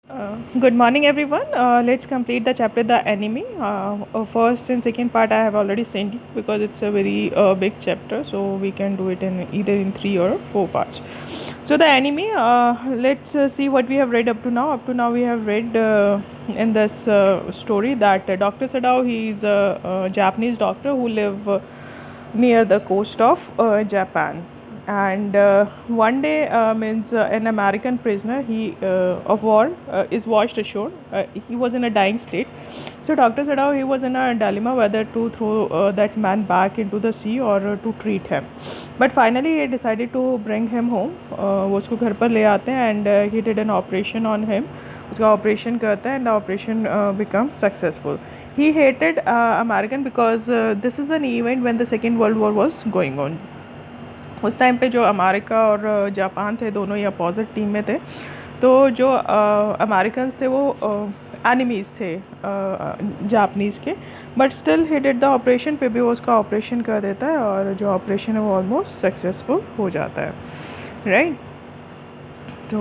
Good morning, everyone. Let's complete the chapter The Enemy. First and second part I have already sent you because it's a very big chapter, so we can do it in either in 3 or 4 parts. So The Enemy. Let's see what we have read up to now. Up to now we have read in this story that Dr. Sadao, he is a Japanese doctor who live near the coast of Japan. And one day means an American prisoner of war is washed ashore. He was in a dying state, so Dr. Sadao, he was in a dilemma whether to throw that man back into the sea or to treat him. But finally he decided to bring him home. वो उसको घर पर ले आते हैं and he did an operation on him. उसका operation करता है and the operation become successful. He hated American because this is an event when the Second World War was going on. उस टाइम पे जो अमेरिका और Japan थे, दोनों ही opposite team में थे, तो जो अमेरिकन्स थे वो एनिमीज़ थे जापानीज़ के, but still he did the operation. फिर भी वो उसका ऑपरेशन कर देता है और जो ऑपरेशन है वो ऑलमोस्ट सक्सेसफुल हो जाता है, राइट. तो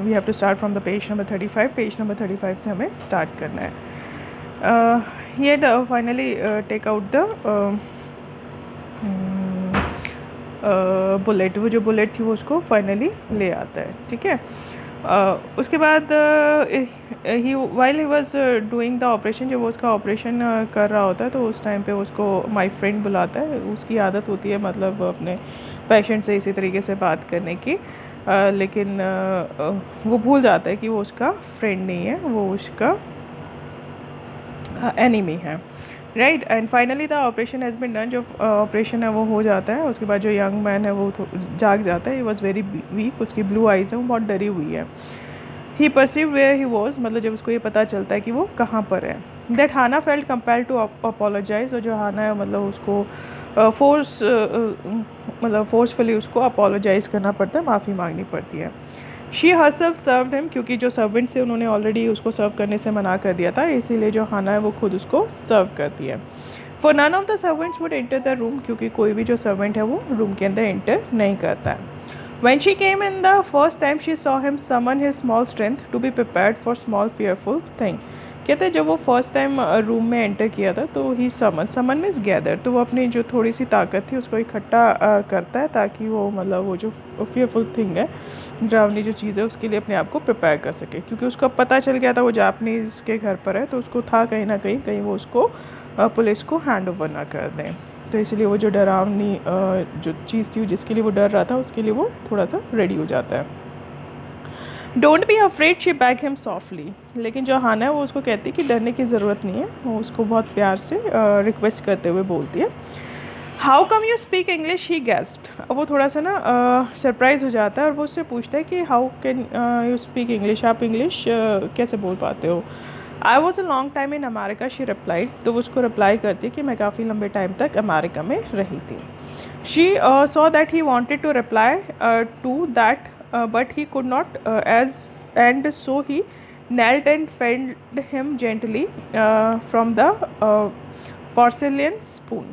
we have to start from the page number 35. Page number 35 से हमें स्टार्ट करना है. He had finally take out the bullet. वो जो बुलेट थी वो उसको फाइनली ले आता है, ठीक है. उसके बाद ही while he was doing the operation, जब वो उसका ऑपरेशन कर रहा होता है तो उस टाइम पे उसको माय फ्रेंड बुलाता है. उसकी आदत होती है मतलब अपने पेशेंट से इसी तरीके से बात करने की, लेकिन वो भूल जाता है कि वो उसका फ्रेंड नहीं है, वो उसका एनिमी है, right. And finally the operation has been done. जो ऑपरेशन है वो हो जाता है. उसके बाद जो यंग मैन है वो जाग जाता है. He was very weak. उसकी ब्लू आइज़ है, वो बहुत डरी हुई है. ही परसीव वेयर ही वॉज, मतलब जब उसको ये पता चलता है कि वो कहाँ पर है. That Hana felt compelled to apologise. और जो हाना है मतलब उसको फोर्सफुली उसको अपोलोजाइज़ करना पड़ता है, माफ़ी मांगनी पड़ती है. शी हरसेल्फ सर्व्ड हिम, क्योंकि जो सर्वेंट से उन्होंने ऑलरेडी उसको सर्व करने से मना कर दिया था, इसीलिए जो हाना है वो खुद उसको सर्व करती है. For none of the servants would enter the room, क्योंकि कोई भी जो सर्वेंट है वो रूम के अंदर एंटर नहीं करता है. When she came in the first time, she saw him summon his small strength to be prepared for small fearful thing. कहते हैं जब वो फर्स्ट टाइम रूम में एंटर किया था तो ही समन मीन्स गैदर, तो वो अपनी जो थोड़ी सी ताकत थी उसको इकट्ठा करता है ताकि वो मतलब वो जो फियरफुल थिंग है, डरावनी जो चीज़ है, उसके लिए अपने आप को प्रिपेयर कर सके. क्योंकि उसको पता चल गया था वो जापानीज़ के घर पर है, तो उसको था कहीं ना कहीं वो उसको पुलिस को हैंड ओवर ना कर दें. तो इसलिए वो जो डरावनी जो चीज़ थी जिसके लिए वो डर रहा था उसके लिए वो थोड़ा सा रेडी हो जाता है. Don't be afraid, she bag him softly. लेकिन जो हाना है वो उसको कहती है कि डरने की ज़रूरत नहीं है. वो उसको बहुत प्यार से रिक्वेस्ट करते हुए बोलती है. How come you speak English, he gasped. अब वो थोड़ा सा ना सरप्राइज़ हो जाता है और वो उससे पूछता है कि how can you speak English, आप इंग्लिश कैसे बोल पाते हो. I was a long time in America, she replied. तो वो उसको रिप्लाई करती है कि मैं काफ़ी लंबे टाइम तक अमेरिका में रही थी. She saw that he wanted to reply to that but he could not, and so he knelt and fed him gently from the porcelain spoon.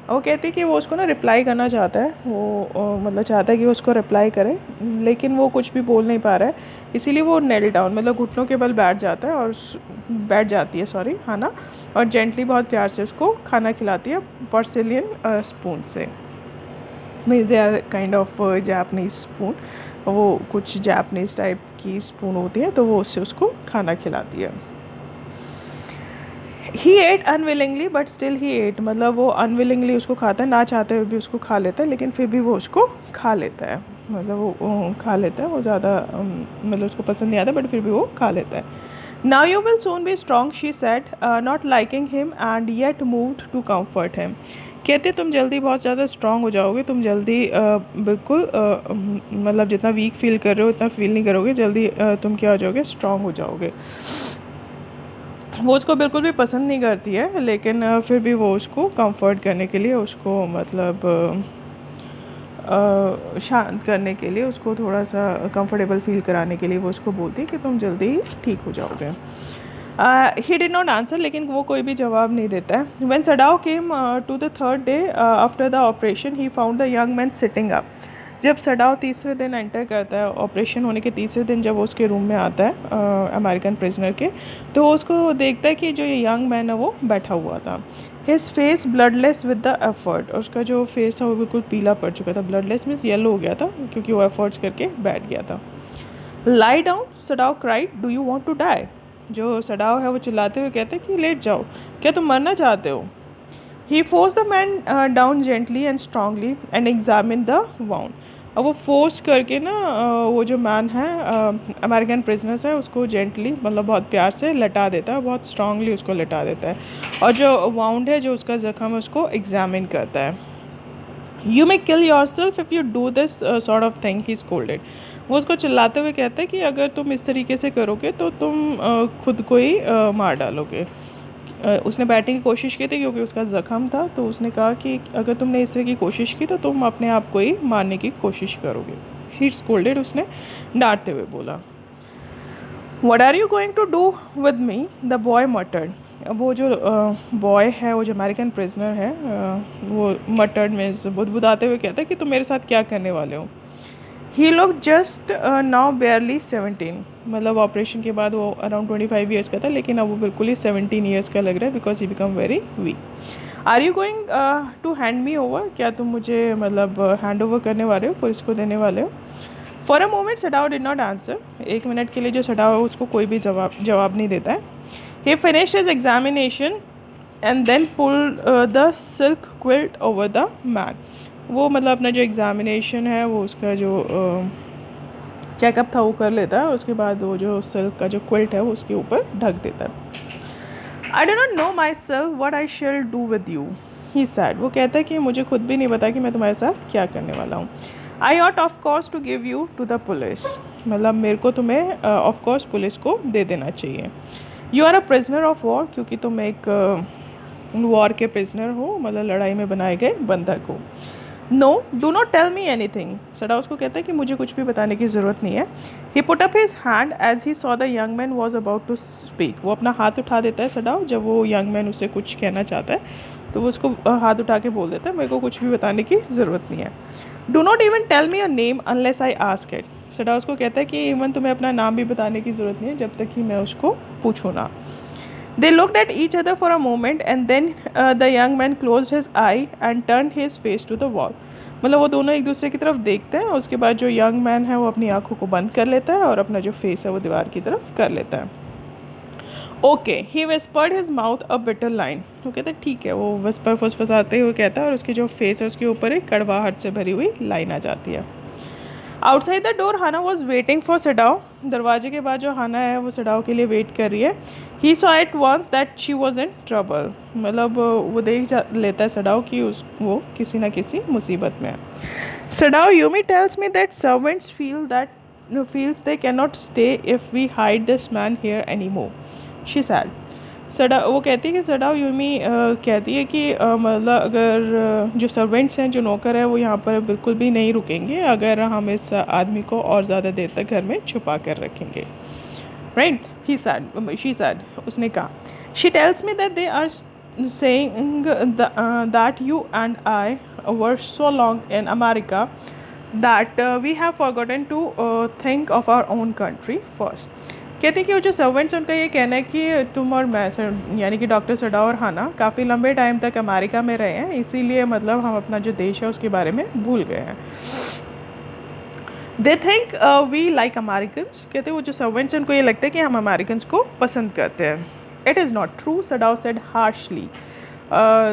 वो कहती है कि वो उसको ना रिप्लाई करना चाहता है, वो मतलब चाहता है कि वो उसको रिप्लाई करे, लेकिन वो कुछ भी बोल नहीं पा रहा है, इसीलिए वो नेल डाउन मतलब घुटनों के बल बैठ जाता है और बैठ जाती है सॉरी हाना, और जेंटली बहुत प्यार से उसको खाना खिलाती है पोर्सिलियन स्पून से. Means they are kind of Japanese spoon. वो कुछ जापनीज़ टाइप की स्पून होती है, तो वो उससे उसको खाना खिलाती है. He ate unwillingly but still he ate, मतलब वो अनविलिंगली उसको खाता है, ना चाहते हुए भी उसको खा लेता है, लेकिन फिर भी वो उसको खा लेता है. मतलब वो खा लेता है, वो ज़्यादा मतलब उसको पसंद नहीं आता बट फिर भी वो खा लेता है. Now you will soon be strong, she said, not liking him and yet moved to comfort him. कहते तुम जल्दी बहुत ज़्यादा स्ट्रॉन्ग हो जाओगे, तुम जल्दी बिल्कुल मतलब जितना वीक फील कर रहे हो उतना फील नहीं करोगे, जल्दी तुम क्या हो जाओगे, स्ट्रॉन्ग हो जाओगे. वो उसको बिल्कुल भी पसंद नहीं करती है, लेकिन फिर भी वो उसको कंफर्ट करने के लिए, उसको मतलब शांत करने के लिए, उसको थोड़ा सा कंफर्टेबल फील कराने के लिए वो उसको बोलती है कि तुम जल्दी ठीक हो जाओगे. ही डिड नॉट आंसर, लेकिन वो कोई भी जवाब नहीं देता है. When Sadao came to the third day after the operation, he found the young man sitting up. जब सडाव तीसरे दिन एंटर करता है, ऑपरेशन होने के तीसरे दिन जब वो उसके रूम में आता है अमेरिकन प्रिजनर के, तो वो उसको देखता है कि जो ये यंग मैन है वो बैठा हुआ था। His face bloodless with the effort, और उसका जो फेस था वो बिल्कुल पीला पड़ चुका था। ब्लडलेस मीन्स येलो हो गया था क्योंकि वो एफर्ट्स करके बैठ गया था। Lie down, Sadao cried, do you want to die. जो सडाव है वो चिल्लाते हुए कहते हैं कि लेट जाओ, क्या तुम मरना चाहते हो। He force the man down gently and strongly and examine the wound. अब वो फोर्स करके ना वो जो मैन है अमेरिकन प्रिजनर्स है उसको जेंटली मतलब बहुत प्यार से लटा देता है, बहुत स्ट्रांगली उसको लटा देता है, और जो वाउंड है जो उसका ज़ख्म है उसको एग्जामिन करता है। You may kill your self if you do this sort of thing, he scolded. वो उसको चिल्लाते हुए कहते हैं कि अगर तुम इस तरीके से करोगे तो तुम खुद को ही मार डालोगे। उसने बैठने की कोशिश की थी क्योंकि उसका ज़ख्म था, तो उसने कहा कि अगर तुमने इस तरह की कोशिश की तो तुम अपने आप को ही मारने की कोशिश करोगे। ही स्कोल्डेड, उसने डांटते हुए बोला। What are you going to do with me, the boy muttered. अब वो जो बॉय है, वो जो अमेरिकन प्रिजनर है, वो मटर्ड मीन्स बुदबुदाते हुए कहता है कि तुम मेरे साथ क्या करने वाले हो। ही लुक जस्ट नाउ बेयरली 17, मतलब ऑपरेशन के बाद वो अराउंड 25 ईयर्स का था, लेकिन अब वो बिल्कुल ही 17 ईयर्स का लग रहा है because he become very weak. Are you going to hand me over, क्या तुम मुझे मतलब हैंड ओवर करने वाले हो, पुलिस को देने वाले हो। For a moment Sadao did not answer, एक मिनट के लिए जो सडाव है उसको कोई भी जवाब नहीं देता है। He finished his examination and then pulled the silk quilt over the man. वो मतलब अपना जो एग्ज़ामिनेशन है वो उसका जो चेकअप था वो कर लेता है, और उसके बाद वो जो सिल्क का जो क्विल्ट है वो उसके ऊपर ढक देता है। I do not know my self what I shall do with you, he sad. वो कहता है कि मुझे खुद भी नहीं पता कि मैं तुम्हारे साथ क्या करने वाला हूँ। I ought of course to give you to the police, मतलब मेरे को तुम्हें ऑफ कोर्स पुलिस को दे देना चाहिए। You are a prisoner of war, क्योंकि तुम एक वॉर के प्रिजनर हो, मतलब लड़ाई में बनाए गए बंधक हो। No, do not tell me anything, Sadao उसको कहता है कि मुझे कुछ भी बताने की ज़रूरत नहीं है। He put up his hand as he saw the young man was about to speak. वो अपना हाथ उठा देता है सडाव, जब वो यंग मैन उसे कुछ कहना चाहता है तो वो उसको हाथ उठा के बोल देता है मेरे को कुछ भी बताने की ज़रूरत नहीं है। Do not even tell me a name unless I ask it. Sadao उसको कहता है कि इवन तुम्हें अपना नाम भी बताने की ज़रूरत नहीं है जब तक कि मैं उसको पूछूँ ना। They looked at each other for a moment and then the young man closed his eye and turned his face to the wall. मतलब वो दोनों एक दूसरे की तरफ देखते हैं, उसके बाद जो यंग मैन है वो अपनी आंखों को बंद कर लेता है और अपना जो फेस है वो दीवार की तरफ कर लेता है। Okay, he whispered his mouth a bitter line. वो कहते हैं ठीक है, वो विस्पर फुसफुसाते हुए कहता है और उसकी जो फेस है उसके ऊपर एक कड़वाहट से भरी हुई लाइन आ जाती है। Outside the door Hana was waiting for Sadao. दरवाजे के बाद जो हाना है वो सडाव के लिए वेट कर रही है। He saw at once that she was in trouble, मतलब वो देख लेता है सडाव कि वो किसी न किसी मुसीबत में है। Sadao Yumi tells me that servants feels they cannot stay if we hide this man here anymore, she said. सडा वो कहती है कि सडाव यूमी कहती है कि मतलब अगर जो सर्वेंट्स हैं, जो नौकर है, वो यहाँ पर बिल्कुल भी नहीं रुकेंगे अगर हम इस आदमी को और ज़्यादा देर तक घर में छुपा कर रखेंगे। राइट, शी सैड, उसने कहा। She tells me that they are saying that you and I were so long in America that we have forgotten to think of our own country first. कहते हैं कि वो जो सर्वेंट्स उनका ये कहना है कि तुम और मैं यानी कि डॉक्टर सडा और हाना काफ़ी लंबे टाइम तक अमेरिका में रहे हैं, इसीलिए मतलब हम अपना जो देश है उसके बारे में भूल गए हैं। They think we like Americans, कहते हैं वो जो सर्वेंट्स हैं उनको ये लगता है कि हम अमेरिकन्स को पसंद करते हैं। It is not true, Sadao said harshly.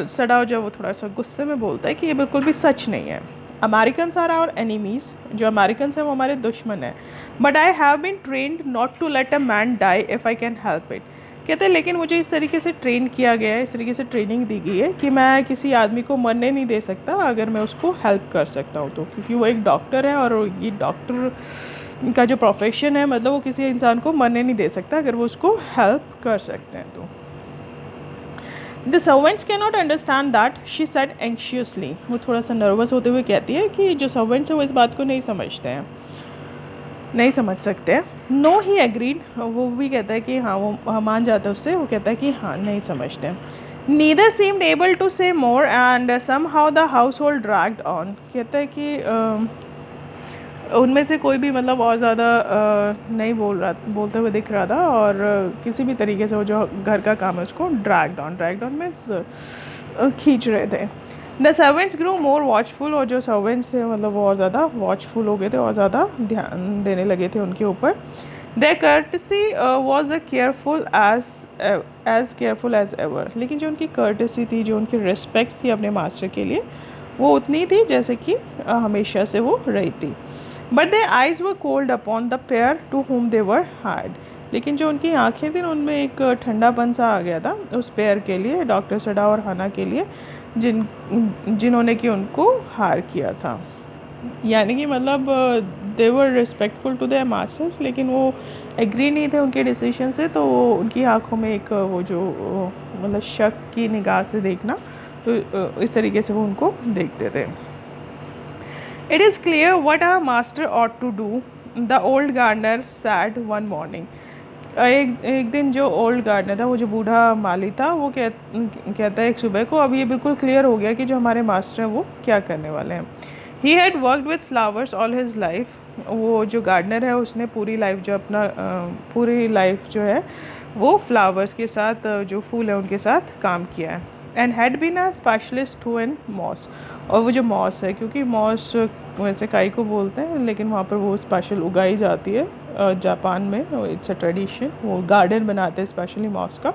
Sadao जब वो थोड़ा सा गुस्से में बोलता है कि ये बिल्कुल भी सच नहीं है। अमेरिकन्स आर आवर एनिमीज़, जो अमेरिकन्स हैं वो हमारे दुश्मन हैं। But I have been trained not to let a man die if I can help it. कहते हैं लेकिन मुझे इस तरीके से ट्रेन किया गया है, इस तरीके से ट्रेनिंग दी गई है कि मैं किसी आदमी को मरने नहीं दे सकता अगर मैं उसको हेल्प कर सकता हूँ तो, क्योंकि वो एक डॉक्टर है और ये डॉक्टर का जो प्रोफेशन है मतलब वो किसी इंसान को मरने नहीं दे सकता अगर वो उसको हेल्प कर सकते हैं तो। The servants can not understand that, she said anxiously. वो थोड़ा सा नर्वस होते हुए कहती है कि जो सर्वेंट्स हैं वो इस बात को नहीं समझते हैं, नहीं समझ सकते। नो, ही एग्रीड, वो भी कहता है कि हाँ वो मान जाता है उससे, वो कहता है कि हाँ नहीं समझते। Neither seemed able to say more and somehow the household dragged on. कहता है कि उनमें से कोई भी मतलब और ज़्यादा नहीं बोलते हुए दिख रहा था, और किसी भी तरीके से वो जो घर का काम है उसको ड्रैग डाउन मीन्स खींच रहे थे। The servants grew more watchful, और जो सर्वेंट्स थे मतलब वो और ज़्यादा वॉचफुल हो गए थे और ज़्यादा ध्यान देने लगे थे उनके ऊपर। Their courtesy was a careful as careful as ever, लेकिन जो उनकी कर्टसी थी, जो उनकी रिस्पेक्ट थी अपने मास्टर के लिए, वो उतनी थी जैसे कि हमेशा से वो रही थी। But their eyes were cold upon the pair to whom they were hard, लेकिन जो उनकी आंखें थी उनमें एक ठंडापन सा आ गया था उस पेयर के लिए, डॉक्टर सडा और हना के लिए, जिन्होंने कि उनको हार किया था। यानी कि मतलब दे वर रिस्पेक्टफुल टू देयर मास्टर्स, लेकिन वो एग्री नहीं थे उनके डिसीजन से, तो उनकी आंखों में एक वो जो मतलब शक की निगाह से देखना, तो इस तरीके से वो उनको देखते थे। It is clear what our master ought to do, the old gardener said one morning. एक दिन जो ओल्ड गार्डनर था, वो जो बूढ़ा माली था, वो कहता है एक सुबह को, अब ये बिल्कुल क्लियर हो गया कि जो हमारे मास्टर हैं वो क्या करने वाले हैं। He had worked with flowers all his life, वो जो गार्डनर है उसने पूरी लाइफ जो अपना पूरी लाइफ जो है वो फ्लावर्स के साथ, जो फूल है उनके साथ काम किया है। And had been a specialist too in moss, और वो जो मॉस है, क्योंकि मॉस वैसे काई को बोलते हैं, लेकिन वहाँ पर वो स्पेशल उगाई जाती है जापान में, इट्स अ ट्रेडिशन, वो गार्डन बनाते हैं स्पेशली मॉस का,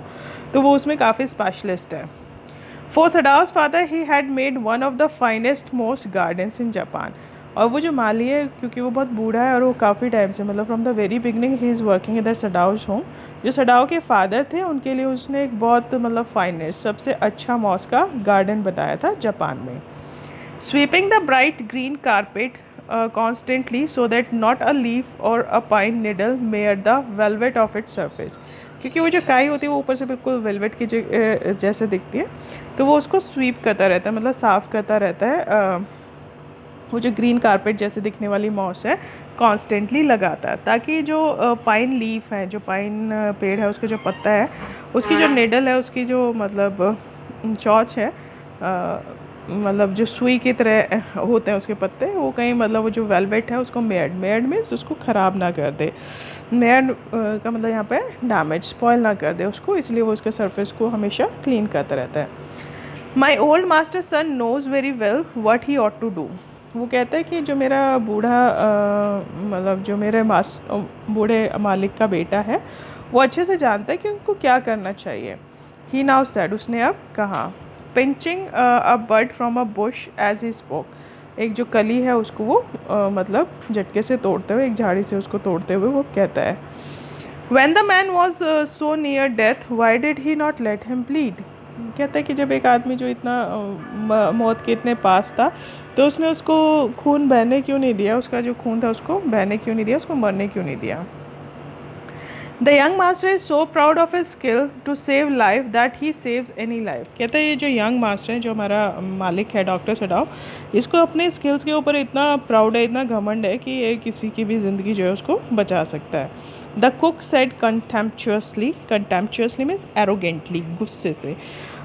तो वो उसमें काफ़ी स्पेशलिस्ट है। For Sadao's father he had made one of the finest most gardens in Japan, और वो जो माली है क्योंकि वो बहुत बूढ़ा है और वो काफ़ी टाइम से मतलब from the very beginning he is working इधर सडाओ's होम, जो सडाओ के फादर थे उनके लिए उसने एक बहुत मतलब फाइनेस्ट सबसे अच्छा मॉस का गार्डन बनाया था जापान में। Sweeping the bright green carpet constantly so that not a leaf or a pine needle marred the velvet of its surface, क्योंकि वो जो काई होती है वो ऊपर से बिल्कुल वेलवेट की जैसे दिखती है, तो वो उसको स्वीप करता रहता है, मतलब साफ़ करता रहता है, वो जो ग्रीन कारपेट जैसे दिखने वाली मॉस है कॉन्स्टेंटली लगाता है, ताकि जो पाइन लीफ है, जो पाइन पेड़ है उसका जो पत्ता है, उसकी जो निडल है, उसकी जो मतलब चौच है, मतलब जो सुई की तरह होते हैं उसके पत्ते, वो कहीं मतलब वो जो वेलवेट है उसको मेड मीन्स उसको ख़राब ना कर दे, मेड का मतलब यहाँ पे डैमेज स्पॉइल ना कर दे उसको, इसलिए वो उसके सरफेस को हमेशा क्लीन करता रहता है। My old master son knows very well what he ought to do, वो कहता है कि जो मेरा बूढ़ा मतलब जो मेरे बूढ़े मालिक का बेटा है वो अच्छे से जानता है कि उनको क्या करना चाहिए। ही नाउ सेड, उसने अब कहा, pinching a bird from a bush as he spoke, एक जो कली है उसको वो मतलब झटके से तोड़ते हुए, एक झाड़ी से उसको तोड़ते हुए वो कहता है, When the man was so near death, why did he not let him bleed? कहता है कि जब एक आदमी जो इतना मौत के इतने पास था, तो उसने उसको खून बहने क्यों नहीं दिया, उसका जो खून था उसको बहने क्यों नहीं दिया, उसको मरने क्यों नहीं दिया। The young master is so proud of his skill to save life that he saves any life, कहता है ये जो यंग मास्टर है, जो हमारा मालिक है डॉक्टर सडाओ, इसको अपने स्किल्स के ऊपर इतना प्राउड है, इतना घमंड है कि ये किसी की भी ज़िंदगी जो है उसको बचा सकता है। The cook said कंटेम्पचुअसली means arrogantly, गुस्से से,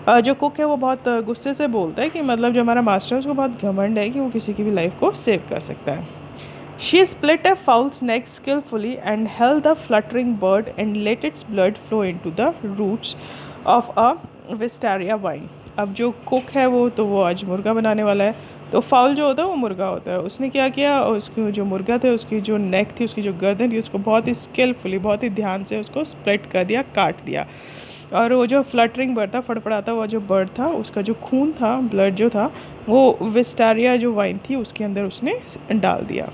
जो कुक है वो बहुत गुस्से से बोलता है कि मतलब जो हमारा मास्टर है उसको बहुत घमंड है कि वो किसी की भी लाइफ को सेव कर सकता है। She split a fowl's neck skillfully and held the fluttering bird and let its blood flow into the roots of a wisteria vine. अब जो कुक है वो आज मुर्गा बनाने वाला है, तो फाउल जो होता है वो मुर्गा होता है, उसने क्या किया, उसकी जो मुर्गा थे उसकी जो नेक थी, उसकी जो गर्दन थी, उसको बहुत ही स्किलफुली, बहुत ही ध्यान से उसको स्प्लिट कर दिया, काट दिया, और वो जो फ्लटरिंग बर्ड था, फड़फड़ाता हुआ जो बर्ड था, उसका जो खून था, ब्लड जो था, वो विस्टारिया जो वाइन थी उसके अंदर उसने डाल दिया।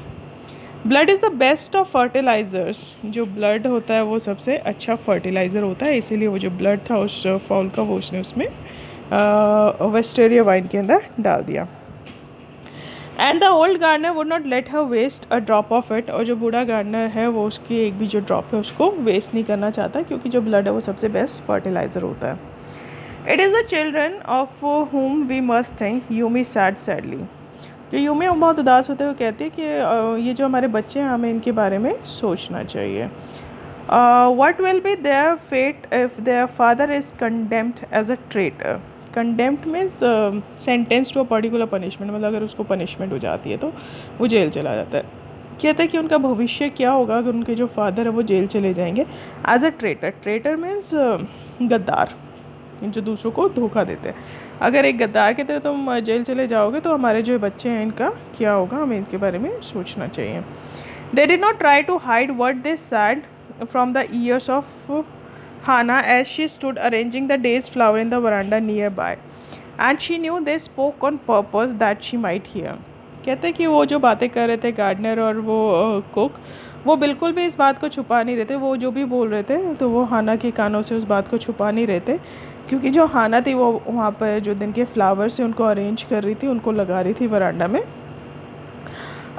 Blood is the best of fertilisers, जो ब्लड होता है वो सबसे अच्छा फर्टिलाइज़र होता है, इसीलिए वो जो ब्लड था उस फॉल का वो उसने उसमें वेस्टेरिया वाइन के अंदर डाल दिया। And the old gardener would not let her waste a drop of it, और जो बूढ़ा गार्डनर है वो उसकी एक भी जो ड्रॉप है उसको वेस्ट नहीं करना चाहता, क्योंकि जो ब्लड है वो सबसे बेस्ट फर्टिलाइज़र होता है। It is the children of whom we must think, Yumi said sadly, जो यूमी बहुत उदास होते हुए कहती है कि ये जो हमारे बच्चे हैं हमें इनके बारे में सोचना चाहिए। What will be their fate if their father is condemned as a traitor, condemned means sentence to a particular punishment, मतलब अगर उसको पनिशमेंट हो जाती है तो वो जेल चला जाता है। कहते हैं कि उनका भविष्य क्या होगा अगर उनके जो फादर है वो जेल चले जाएंगे as a traitor. Traitor means गद्दार, जो दूसरों को धोखा देते हैं। अगर एक गद्दार की तरह तुम जेल चले जाओगे तो हमारे जो बच्चे हैं इनका क्या होगा, हमें इसके बारे में सोचना चाहिए। They did not try to hide what they said from the ears of Hannah as she stood arranging the day's flower in the veranda nearby, and she knew they spoke on purpose that she might hear. कहते हैं कि वो जो बातें कर रहे थे gardener और वो कुक, वो बिल्कुल भी इस बात को छुपा नहीं रहे थे। वो जो भी बोल रहे थे तो वो हाना के कानों से उस बात को छुपा नहीं रहे थे, क्योंकि जो हाना थी वो वहाँ पर जो दिन के फ्लावर्स से उनको अरेंज कर रही थी, उनको लगा रही थी वरांडा में,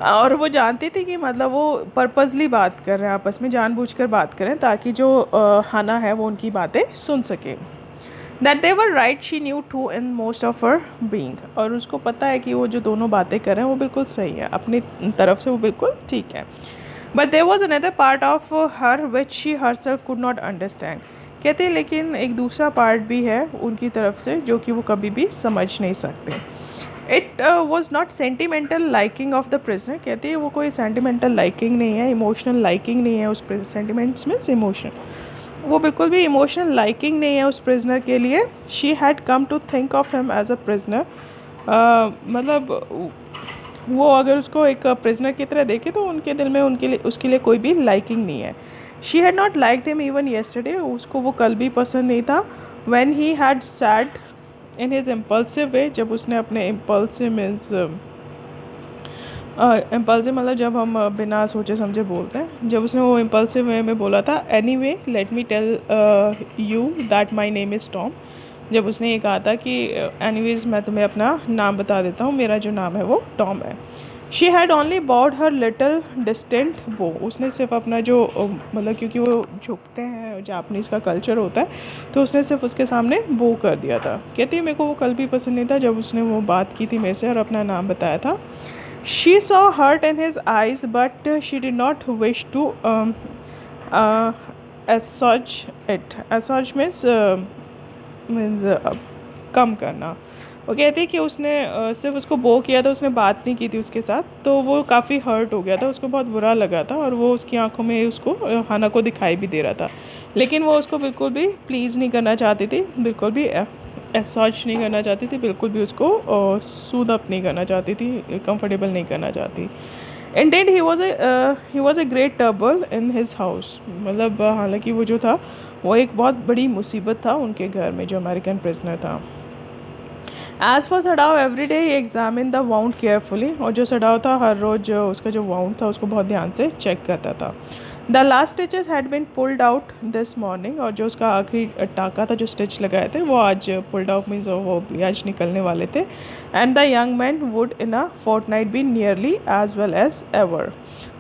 और वो जानती थी कि मतलब वो पर्पसली बात कर रहे हैं, आपस में जानबूझकर बात करें ताकि जो हाना है वो उनकी बातें सुन सके। That they were right she knew too in most of her being, और उसको पता है कि वो जो दोनों बातें कर रहे हैं वो बिल्कुल सही है, अपनी तरफ से वो बिल्कुल ठीक है। But there was another part of her which she herself could not understand. कहते हैं लेकिन एक दूसरा पार्ट भी है उनकी तरफ से जो कि वो कभी भी समझ नहीं सकते। It was not sentimental liking of the prisoner. कहती है वो कोई सेंटिमेंटल लाइकिंग नहीं है, इमोशनल लाइकिंग नहीं है उस सेंटिमेंट्स मीन्स इमोशन, वो बिल्कुल भी इमोशनल लाइकिंग नहीं है उस प्रिजनर के लिए। She had come to think of him as a prisoner, मतलब वो अगर उसको एक प्रिजनर की तरह देखे तो उनके दिल में उनके लिए उसके लिए कोई भी लाइकिंग नहीं है। She had not liked him even yesterday, उसको वो कल भी पसंद नहीं था। When he had said in his impulsive way, जब उसने अपने इम्पल्सिव मीन्स इम्पल्सिव मतलब जब हम बिना सोचे समझे बोलते हैं, जब उसने वो इम्पल्सिव वे में बोला था anyway let me tell you that my name is Tom, जब उसने ये कहा था कि एनीवेज मैं तुम्हें अपना नाम बता देता हूँ, मेरा जो नाम है वो टॉम है। She had only bowed her little distant bow, उसने सिर्फ अपना जो मतलब क्योंकि वो झुकते हैं, जापानीज़ का कल्चर होता है, तो उसने सिर्फ उसके सामने बो कर दिया था। कहती है मेरे को वो कल भी पसंद नहीं था जब उसने वो बात की थी मेरे से और अपना नाम बताया था। She saw hurt in his eyes but she did not wish to assuage इट। assuage मीन्स कम करना। वो कहती है कि उसने सिर्फ उसको बो किया था, उसने बात नहीं की थी उसके साथ, तो वो काफ़ी हर्ट हो गया था, उसको बहुत बुरा लगा था और वो उसकी आंखों में उसको हाना को दिखाई भी दे रहा था, लेकिन वो उसको बिल्कुल भी प्लीज़ नहीं करना चाहती थी, बिल्कुल भी एहसास नहीं करना चाहती थी, बिल्कुल भी उसको सूद अप नहीं करना चाहती थी, कंफर्टेबल नहीं करना चाहती। Ended he was a great trouble in his house, मतलब हालांकि वो जो था वो एक बहुत बड़ी मुसीबत था उनके घर में, जो अमेरिकन प्रिजनर था। As for Sadao every day he examine the wound carefully, और जो सडाव था हर रोज़ उसका जो वाउंड था उसको बहुत ध्यान से चेक करता था। The last stitches had been pulled out this morning, और जो उसका आखिरी टाका था जो स्टिच लगाए थे वो आज पुल्ड आउट मीन्स वो आज निकलने वाले थे। And the young man would in a fortnight be nearly as well as ever,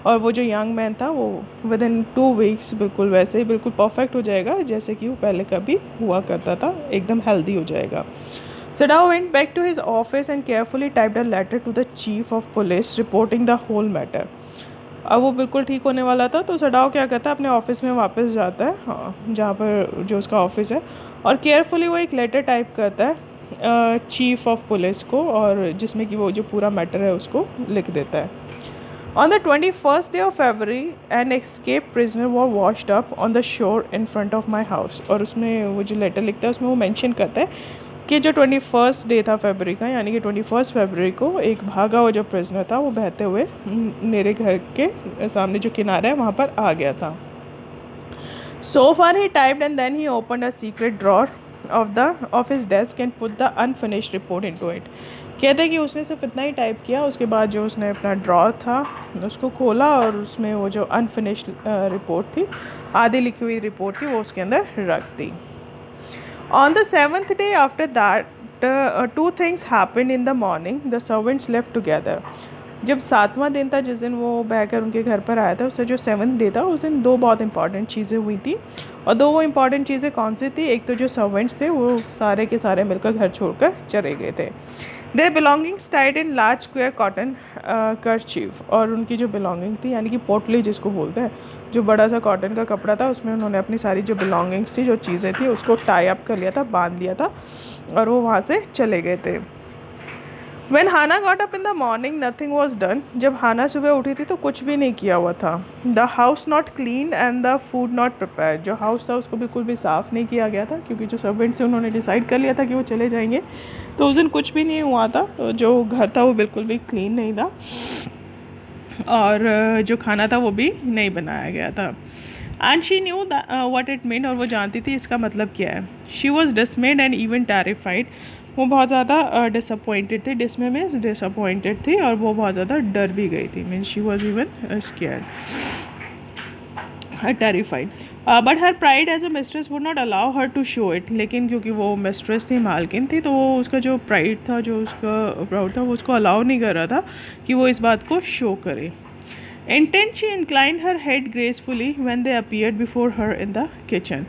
और वो जो यंग मैन था वो विद इन 2 वीक्स बिल्कुल वैसे ही बिल्कुल परफेक्ट हो जाएगा जैसे कि वो पहले कभी हुआ करता था, एकदम हेल्दी हो जाएगा। Sadao went back to his office and carefully typed a letter to the chief of police reporting the whole matter. अब वो बिल्कुल ठीक होने वाला था तो सडाओ क्या करता है अपने ऑफिस में वापस जाता है, हाँ जहाँ पर जो उसका ऑफिस है, और केयरफुली वो एक लेटर टाइप करता है चीफ ऑफ पुलिस को, और जिसमें कि वो जो पूरा मैटर है उसको लिख देता है। On the 21st day of February, an escaped prisoner was washed up on the shore in front of my house, और उसमें वो जो लेटर लिखता है उसमें वो मेंशन करता है कि जो 21st डे था फरवरी का, यानी कि 21 फरवरी को एक भागा हुआ जो प्रिजनर था वो बहते हुए मेरे घर के सामने जो किनारा है वहाँ पर आ गया था। So far he typed and then he open a secret drawer of his desk and put the unfinished report into it. कहते हैं कि उसने सिर्फ इतना ही टाइप किया, उसके बाद जो उसने अपना ड्रॉर था उसको खोला और उसमें वो जो अनफिनिश्ड रिपोर्ट थी, आधी लिखी हुई रिपोर्ट थी, वो उसके अंदर रख दी। On the 7th day after that, 2 things happened in the morning. The servants left together. जब 7वां दिन था जिस दिन वो बहकर उनके घर पर आया था, उससे जो 7th डे था उस दिन 2 बहुत इंपॉर्टेंट चीज़ें हुई थी, और 2 वो इंपॉर्टेंट चीज़ें कौन सी थी? एक तो जो सर्वेंट्स थे वो सारे के सारे मिलकर घर छोड़कर चले गए थे। Their belongings tied in large square cotton kerchief, और उनकी जो बिलोंगिंग थी यानी कि पोटली जिसको बोलते हैं, जो बड़ा सा कॉटन का कपड़ा था उसमें उन्होंने अपनी सारी जो बिलोंगिंग्स थी, जो चीज़ें थी, उसको टाई अप कर लिया था, बांध दिया था, और वो वहाँ से चले गए थे। When Hannah got up in the morning, nothing was done. जब हाना सुबह उठी थी तो कुछ भी नहीं किया हुआ था. The house not cleaned and the food not prepared. जो हाउस था उसको बिल्कुल भी साफ़ नहीं किया गया था क्योंकि जो सर्वेंट्स से उन्होंने डिसाइड कर लिया था कि वो चले जाएंगे, तो उस दिन कुछ भी नहीं हुआ था. जो घर था वो बिल्कुल भी क्लीन नहीं था और जो खाना था वो भी नहीं बनाया गया था. And she knew what it mean, और वो जानती थी इसका मतलब क्या है. She was डिसमेड and even terrified. वो बहुत ज़्यादा डिसअपॉइंटेड थी. डिसमे में डिसअपॉइंटेड थी और वो बहुत ज़्यादा डर भी गई थी. Mean she was even scare, terrified. But her pride as a mistress would not allow her to show it. लेकिन क्योंकि वो मिस्ट्रेस थी, मालकिन थी, तो वो उसका जो प्राइड था, जो उसका प्राउड था, वो उसको अलाउ नहीं कर रहा था कि वो इस बात को शो करे. Intent, she inclined her head gracefully when they appeared before her in the kitchen.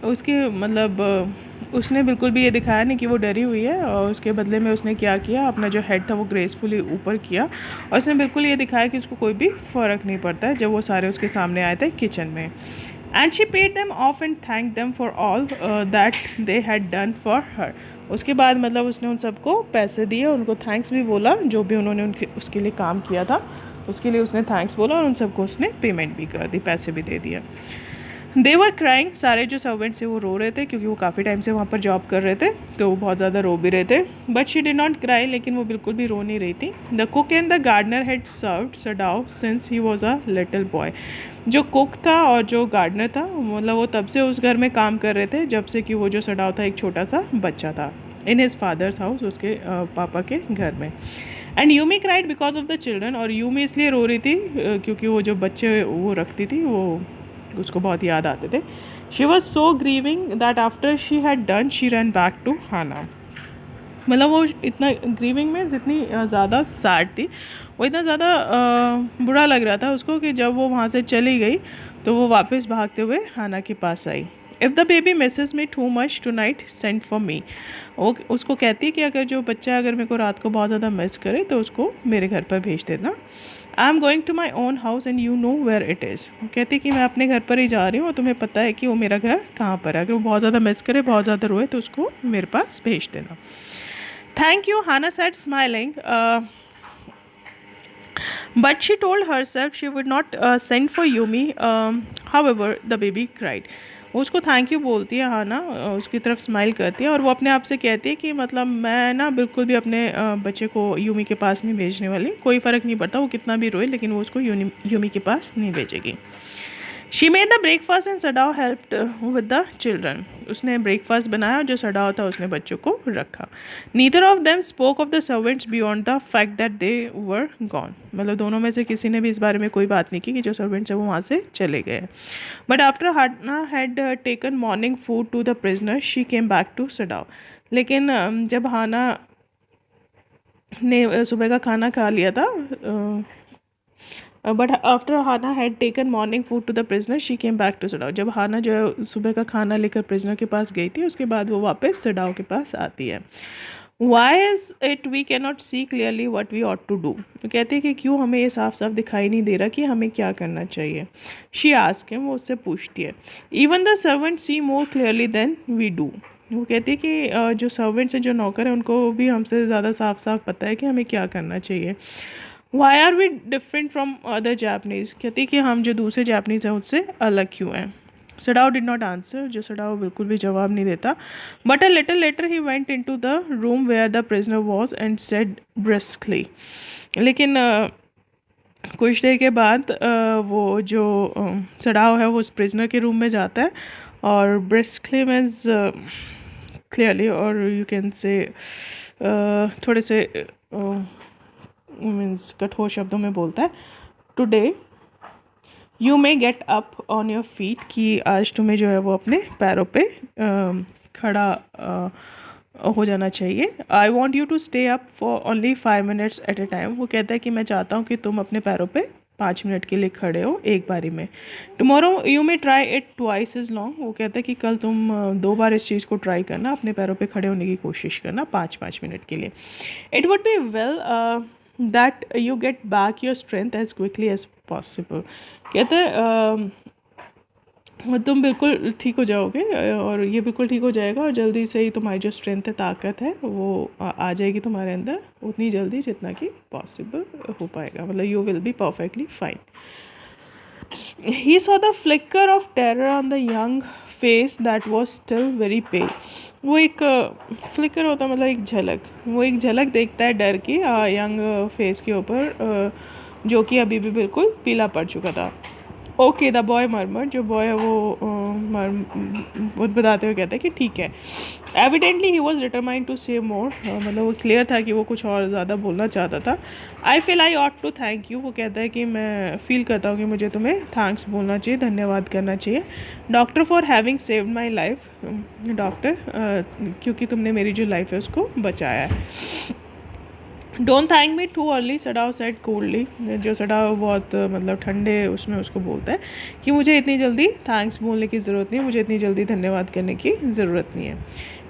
उसके मतलब उसने बिल्कुल भी ये दिखाया नहीं कि वो डरी हुई है, और उसके बदले में उसने क्या किया, अपना जो हेड था वो ग्रेसफुली ऊपर किया और उसने बिल्कुल ये दिखाया कि उसको कोई भी फ़र्क नहीं पड़ता है जब वो सारे उसके सामने आए थे किचन में. And she paid them of and thank them for all that they had done for her. उसके बाद मतलब उसने उन सबको पैसे दिए, उनको थैंक्स भी बोला जो भी उन्होंने उनके उसके लिए काम किया था, उसके लिए उसने थैंक्स बोला और उन सबको उसने पेमेंट भी कर दी, पैसे भी दे दिए. दे वर क्राइंग. सारे जो सर्वेंट्स थे वो रो रहे थे क्योंकि वो काफ़ी टाइम से वहाँ पर जॉब कर रहे थे, तो वो बहुत ज़्यादा रो भी रहे थे. But she did not cry. लेकिन वो बिल्कुल भी रो नहीं रही थी. The cook and the gardener had served Sadao since he was a little boy. जो कुक था और जो गार्डनर था, मतलब वो तब से उस घर में काम कर रहे थे जब से कि वो जो सडाओ था एक छोटा सा बच्चा था. इन हिज फादर्स हाउस, उसके पापा के घर में. And Yumi cried because of the children. और यूमी इसलिए रो रही थी क्योंकि वो जो बच्चे वो रखती थी वो उसको बहुत याद आते थे. She was so grieving that after she had done she run back to Hana. मतलब वो इतना ग्रीविंग में जितनी ज़्यादा सैड थी, वो इतना ज़्यादा बुरा लग रहा था उसको कि जब वो वहाँ से चली गई तो वो वापस भागते हुए हाना के पास आई. If the baby misses me too much tonight send for me. वो उसको कहती है कि अगर जो बच्चा अगर मेरे को रात को बहुत ज़्यादा मिस करे तो उसको मेरे घर पर भेज देना. I am going to my own house and you know where it is. वो कहती कि मैं अपने घर पर ही जा रही हूँ और तुम्हें पता है कि वो मेरा घर कहाँ पर है. अगर वो बहुत ज़्यादा मिस करे, बहुत ज़्यादा रोए, तो उसको मेरे पास भेज देना. Thank you, Hannah said, smiling. But she told herself she would not send for Yumi. However, the baby cried. वो उसको थैंक यू बोलती है हाना, उसकी तरफ स्माइल करती है और वो अपने आप से कहती है कि मतलब मैं ना बिल्कुल भी अपने बच्चे को यूमी के पास नहीं भेजने वाली. कोई फ़र्क नहीं पड़ता वो कितना भी रोए, लेकिन वो उसको यूमी के पास नहीं भेजेगी. She made the breakfast and Sadao helped with the children. उसने ब्रेकफास्ट बनाया और जो सडाओ था उसने बच्चों को रखा. Neither of them spoke of the servants beyond the fact that they were gone. मतलब दोनों में से किसी ने भी इस बारे में कोई बात नहीं की कि जो सर्वेंट्स है वो वहाँ से चले गए. But after Hannah had taken morning food to the prisoner she came back to Sadao. लेकिन जब हाना ने सुबह का खाना खा लिया था, but after Hannah had taken morning food to the prisoner she came back to Sadao. जब हाना जो है सुबह का खाना लेकर प्रिजनर के पास गई थी, उसके बाद वो वापस सडाओ के पास आती है. Why is it we can not see clearly what we ought to do. वो कहते हैं कि क्यों हमें ये साफ साफ दिखाई नहीं दे रहा कि हमें क्या करना चाहिए. शी आस्क हिम, वो उससे पूछती है. Even the servant see more clearly than we do. वो कहती है कि जो सर्वेंट्स हैं, जो नौकर हैं, उनको भी हमसे ज़्यादा साफ साफ पता है कि हमें क्या करना चाहिए. Why are we different from other Japanese. कहती कि हम जो दूसरे जापनीज़ हैं उससे अलग क्यों हैं. Sadao did not answer. जो सडाओ बिल्कुल भी जवाब नहीं देता. But a little later he went in to the room where the prisoner was and said briskly. लेकिन कुछ देर के बाद वो जो सडाओ है वो उस प्रिजनर के रूम में जाता है और ब्रिस्कली मीन्स क्लियरली, और यू कैन से थोड़े से मीन्स कठोर शब्दों में बोलता है. Today you may get up on your feet. कि आज तुम्हें जो है वो अपने पैरों पे खड़ा हो जाना चाहिए. I want you to stay up for only 5 minutes at a time. वो कहता है कि मैं चाहता हूँ कि तुम अपने पैरों पे 5 मिनट के लिए खड़े हो एक बारी में. Tomorrow you may try it twice is long. वो कहता है कि कल तुम 2 बार इस चीज़ को ट्राई करना, अपने पैरों पे खड़े होने की कोशिश करना 5-5 मिनट के लिए. It would be well that you get back your strength as quickly as possible. कहते हैं तुम बिल्कुल ठीक हो जाओगे और ये बिल्कुल ठीक हो जाएगा और जल्दी से ही तुम्हारी जो स्ट्रेंथ है, ताकत है, वो आ जाएगी तुम्हारे अंदर उतनी जल्दी जितना कि पॉसिबल हो पाएगा, मतलब you will be perfectly fine. He saw the flicker of terror on the young face that was still very pale. वो एक फ्लिकर होता है, मतलब एक झलक, वो एक झलक देखता है डर की यंग फेस के ऊपर, जो कि अभी भी बिल्कुल पीला पड़ चुका था। ओके द बॉय मरमर, जो बॉय है वो बताते हुए कहता है कि ठीक है। Evidently he was determined to say more, मतलब वो क्लियर था कि वो कुछ और ज़्यादा बोलना चाहता था। I feel I ought to thank you, वो कहता है कि मैं फील करता हूँ कि मुझे तुम्हें थैंक्स बोलना चाहिए, धन्यवाद करना चाहिए। Doctor for having saved my life, doctor क्योंकि तुमने मेरी जो लाइफ है उसको बचाया है। Don't thank me too early, Sadao said coolly, जो सडाव बहुत मतलब ठंडे उसमें उसको बोलता है कि मुझे इतनी जल्दी थैंक्स बोलने की ज़रूरत नहीं है, मुझे इतनी जल्दी धन्यवाद करने की ज़रूरत नहीं है।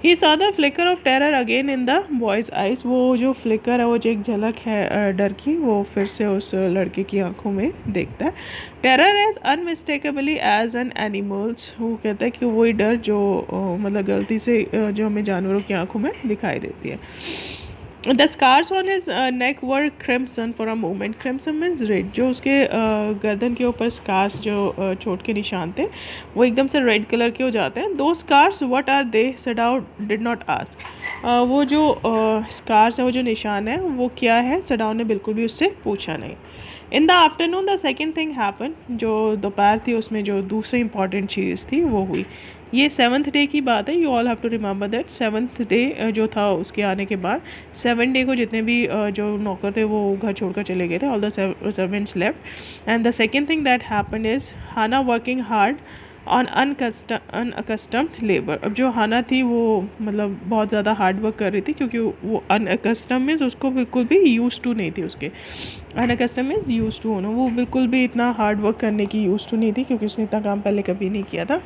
He saw the flicker of terror again in the boy's eyes, वो जो फ्लिकर है, वो जो एक झलक है डर की, वो फिर से उस लड़के की आंखों में देखता है। Terror as unmistakably as an animals, वो कहता है कि वही डर जो मतलब गलती से जो हमें जानवरों की आंखों में दिखाई देती है। The scars on his neck were crimson for a moment, crimson means red, जो उसके गर्दन के ऊपर स्कार्स जो चोट के निशान थे वो एकदम से रेड कलर के हो जाते हैं। दो scars what are they, Sadao did not ask, वो जो स्कार्स है, वो जो निशान है, वो क्या है, सडाउ ने बिल्कुल भी उससे पूछा नहीं। In the afternoon the second thing happen, जो दोपहर थी उसमें जो दूसरी इंपॉर्टेंट चीज़ थी वो हुई। ये 7th डे की बात है, you all have to remember that 7th day जो था उसके आने के बाद 7 डे को जितने भी जो नौकर थे वो घर छोड़कर चले गए थे, all the servants left. And the second thing that happened is Hana working hard on unaccustomed labour. अब जो हाना थी वो मतलब बहुत ज़्यादा हार्ड वर्क कर रही थी, क्योंकि वो अनअकस्टम मीन्स उसको बिल्कुल भी यूज टू नहीं थी उसके, अनअकस्टम मीन्स यूज टू होना, वो बिल्कुल भी इतना हार्ड वर्क करने की यूज टू नहीं थी, क्योंकि उसने इतना काम पहले कभी नहीं किया था।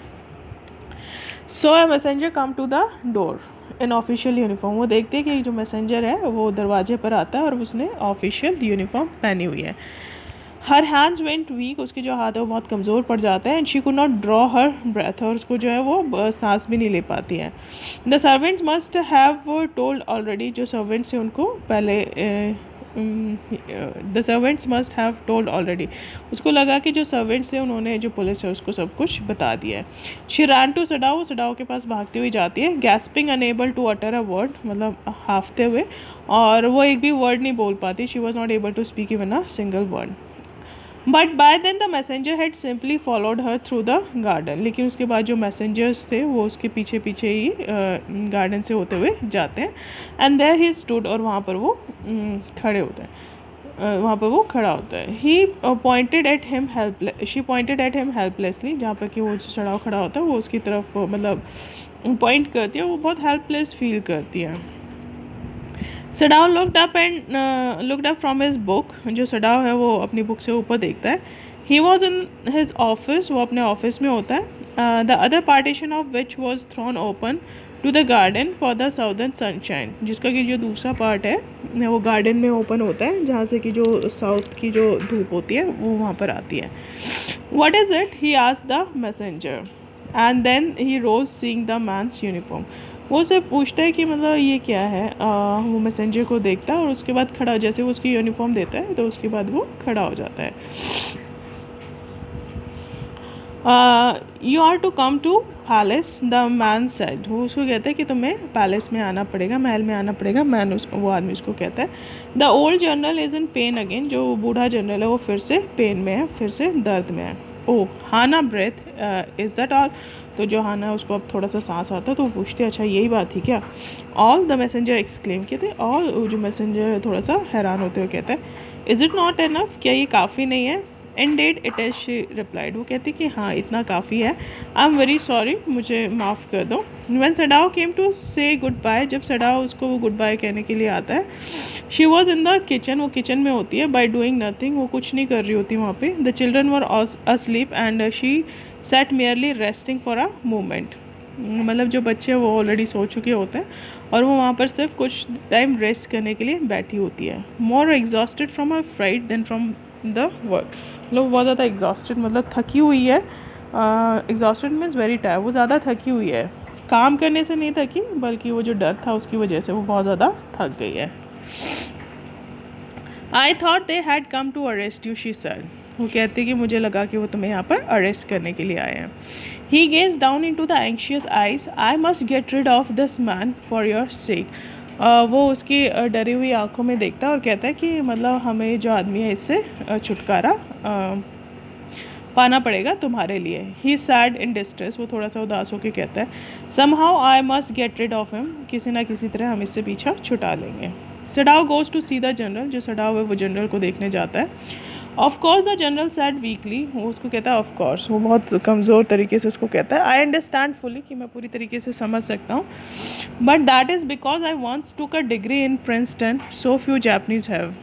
So a messenger come to the door in official uniform, वो देखते हैं कि जो मैसेंजर है वो दरवाजे पर आता है और उसने ऑफिशियल यूनिफॉर्म पहनी हुई है। हर हैंड्स वेंट वीक, उसके जो हाथ है वो बहुत कमज़ोर पड़ जाते हैं। And she could not draw her breath, और उसको जो है वो सांस भी नहीं ले पाती है। The servants must have told already, जो सर्वेंट्स हैं उनको पहले the servants must have told already, उसको लगा कि जो सर्वेंट्स हैं उन्होंने, जो पुलिस है उसको सब कुछ बता दिया है। She ran to Sadao, Sadao के पास भागती हुई जाती है। Gasping unable to utter a word, मतलब हाफते हुए, और वो एक भी वर्ड नहीं बोल पाती। She was not able to speak even a single word. But by then the messenger had simply followed her through the garden, लेकिन उसके बाद जो मैसेंजर्स थे वो उसके पीछे पीछे ही गार्डन से होते हुए जाते हैं। एंड देयर ही स्टूड, और वहाँ पर वो खड़े होते हैं, वहाँ पर वो खड़ा होता है। He pointed at him helpless, she pointed at him helplessly, जहाँ पर कि वो चढ़ाव खड़ा होता है वो उसकी तरफ मतलब पॉइंट करती है, वो बहुत हेल्पलेस फील करती है। Sadao looked up from his book, जो सडाव है वो अपनी बुक से ऊपर देखता है। He was in his office, वो अपने ऑफिस में होता है। The other partition of which was thrown open to the garden for the southern sunshine, जिसका कि जो दूसरा पार्ट है वो गार्डन में ओपन होता है, जहाँ से कि जो साउथ की जो धूप होती है वो वहाँ पर आती है। What is it, he asked the messenger, and then he rose seeing the man's uniform, वो उसे पूछता है कि मतलब ये क्या है। वो मैसेंजर को देखता है और उसके बाद खड़ा, जैसे वो उसकी यूनिफॉर्म देता है तो उसके बाद वो खड़ा हो जाता है। You are to come to palace, the man said, वो उसको कहता है कि तुम्हें पैलेस में आना पड़ेगा, महल में आना पड़ेगा। मैन वो आदमी उसको कहता है। The old general is in pain again, जो बूढ़ा जनरल है वो फिर से पेन में है, फिर से दर्द में है। ओह हाना ब्रेथ इज़ दैट ऑल, तो जो हाना है उसको अब थोड़ा सा सांस आता है तो वो पूछते अच्छा यही बात थी क्या। ऑल द मैसेंजर एक्सक्लेम कहते, और जो मैसेंजर थोड़ा सा हैरान होते हुए कहता है इज़ इट नॉट एनफ, क्या ये काफ़ी नहीं है। Ended it is, she replied, वो कहती कि हाँ इतना काफ़ी है। आई एम वेरी सॉरी, मुझे माफ़ कर दो। व्हेन सडाओ केम टू से गुड बाय, जब सडाओ उसको वो गुड बाय कहने के लिए आता है, she was in the kitchen, वो किचन में होती है। बाय डूइंग नथिंग, वो कुछ नहीं कर रही होती वहाँ पे। The children were असलीप and she said merely resting for a moment, मतलब जो बच्चे वो ऑलरेडी सो चुके होते हैं और वो वहाँ पर सिर्फ कुछ टाइम रेस्ट करने के लिए बैठी होती है। More exhausted from a fright than from the work, मतलब बहुत ज़्यादा एग्जॉस्टेड मतलब थकी हुई है एग्जॉस्टेड मीन्स वेरी टायर्ड, वो ज़्यादा थकी हुई है, काम करने से नहीं थकी बल्कि वो जो डर था उसकी वजह से वो बहुत ज़्यादा थक गई है। I thought they had come to arrest you, she said. वो कहती कि मुझे लगा कि वो तुम्हें यहाँ पर अरेस्ट करने के लिए आए हैं। He gaze down in to the anxious eyes, I must get rid of this man for your sake. वो उसकी डरी हुई आंखों में देखता है और कहता है कि मतलब हमें जो आदमी है इससे छुटकारा पाना पड़ेगा तुम्हारे लिए। ही सैड इन डिस्ट्रेस, वो थोड़ा सा उदास होकर कहता है somehow I must get rid of him, किसी ना किसी तरह हम इससे पीछा छुटा लेंगे। Sadao goes to see the general, जो सडाव है वो जनरल को देखने जाता है। Of course the general said weakly, वो उसको कहता है ऑफ कोर्स, वो बहुत कमज़ोर तरीके से उसको कहता है। आई अंडरस्टैंड फुली, कि मैं पूरी तरीके से समझ सकता हूँ, but that is because I once took a degree in Princeton so few Japanese have.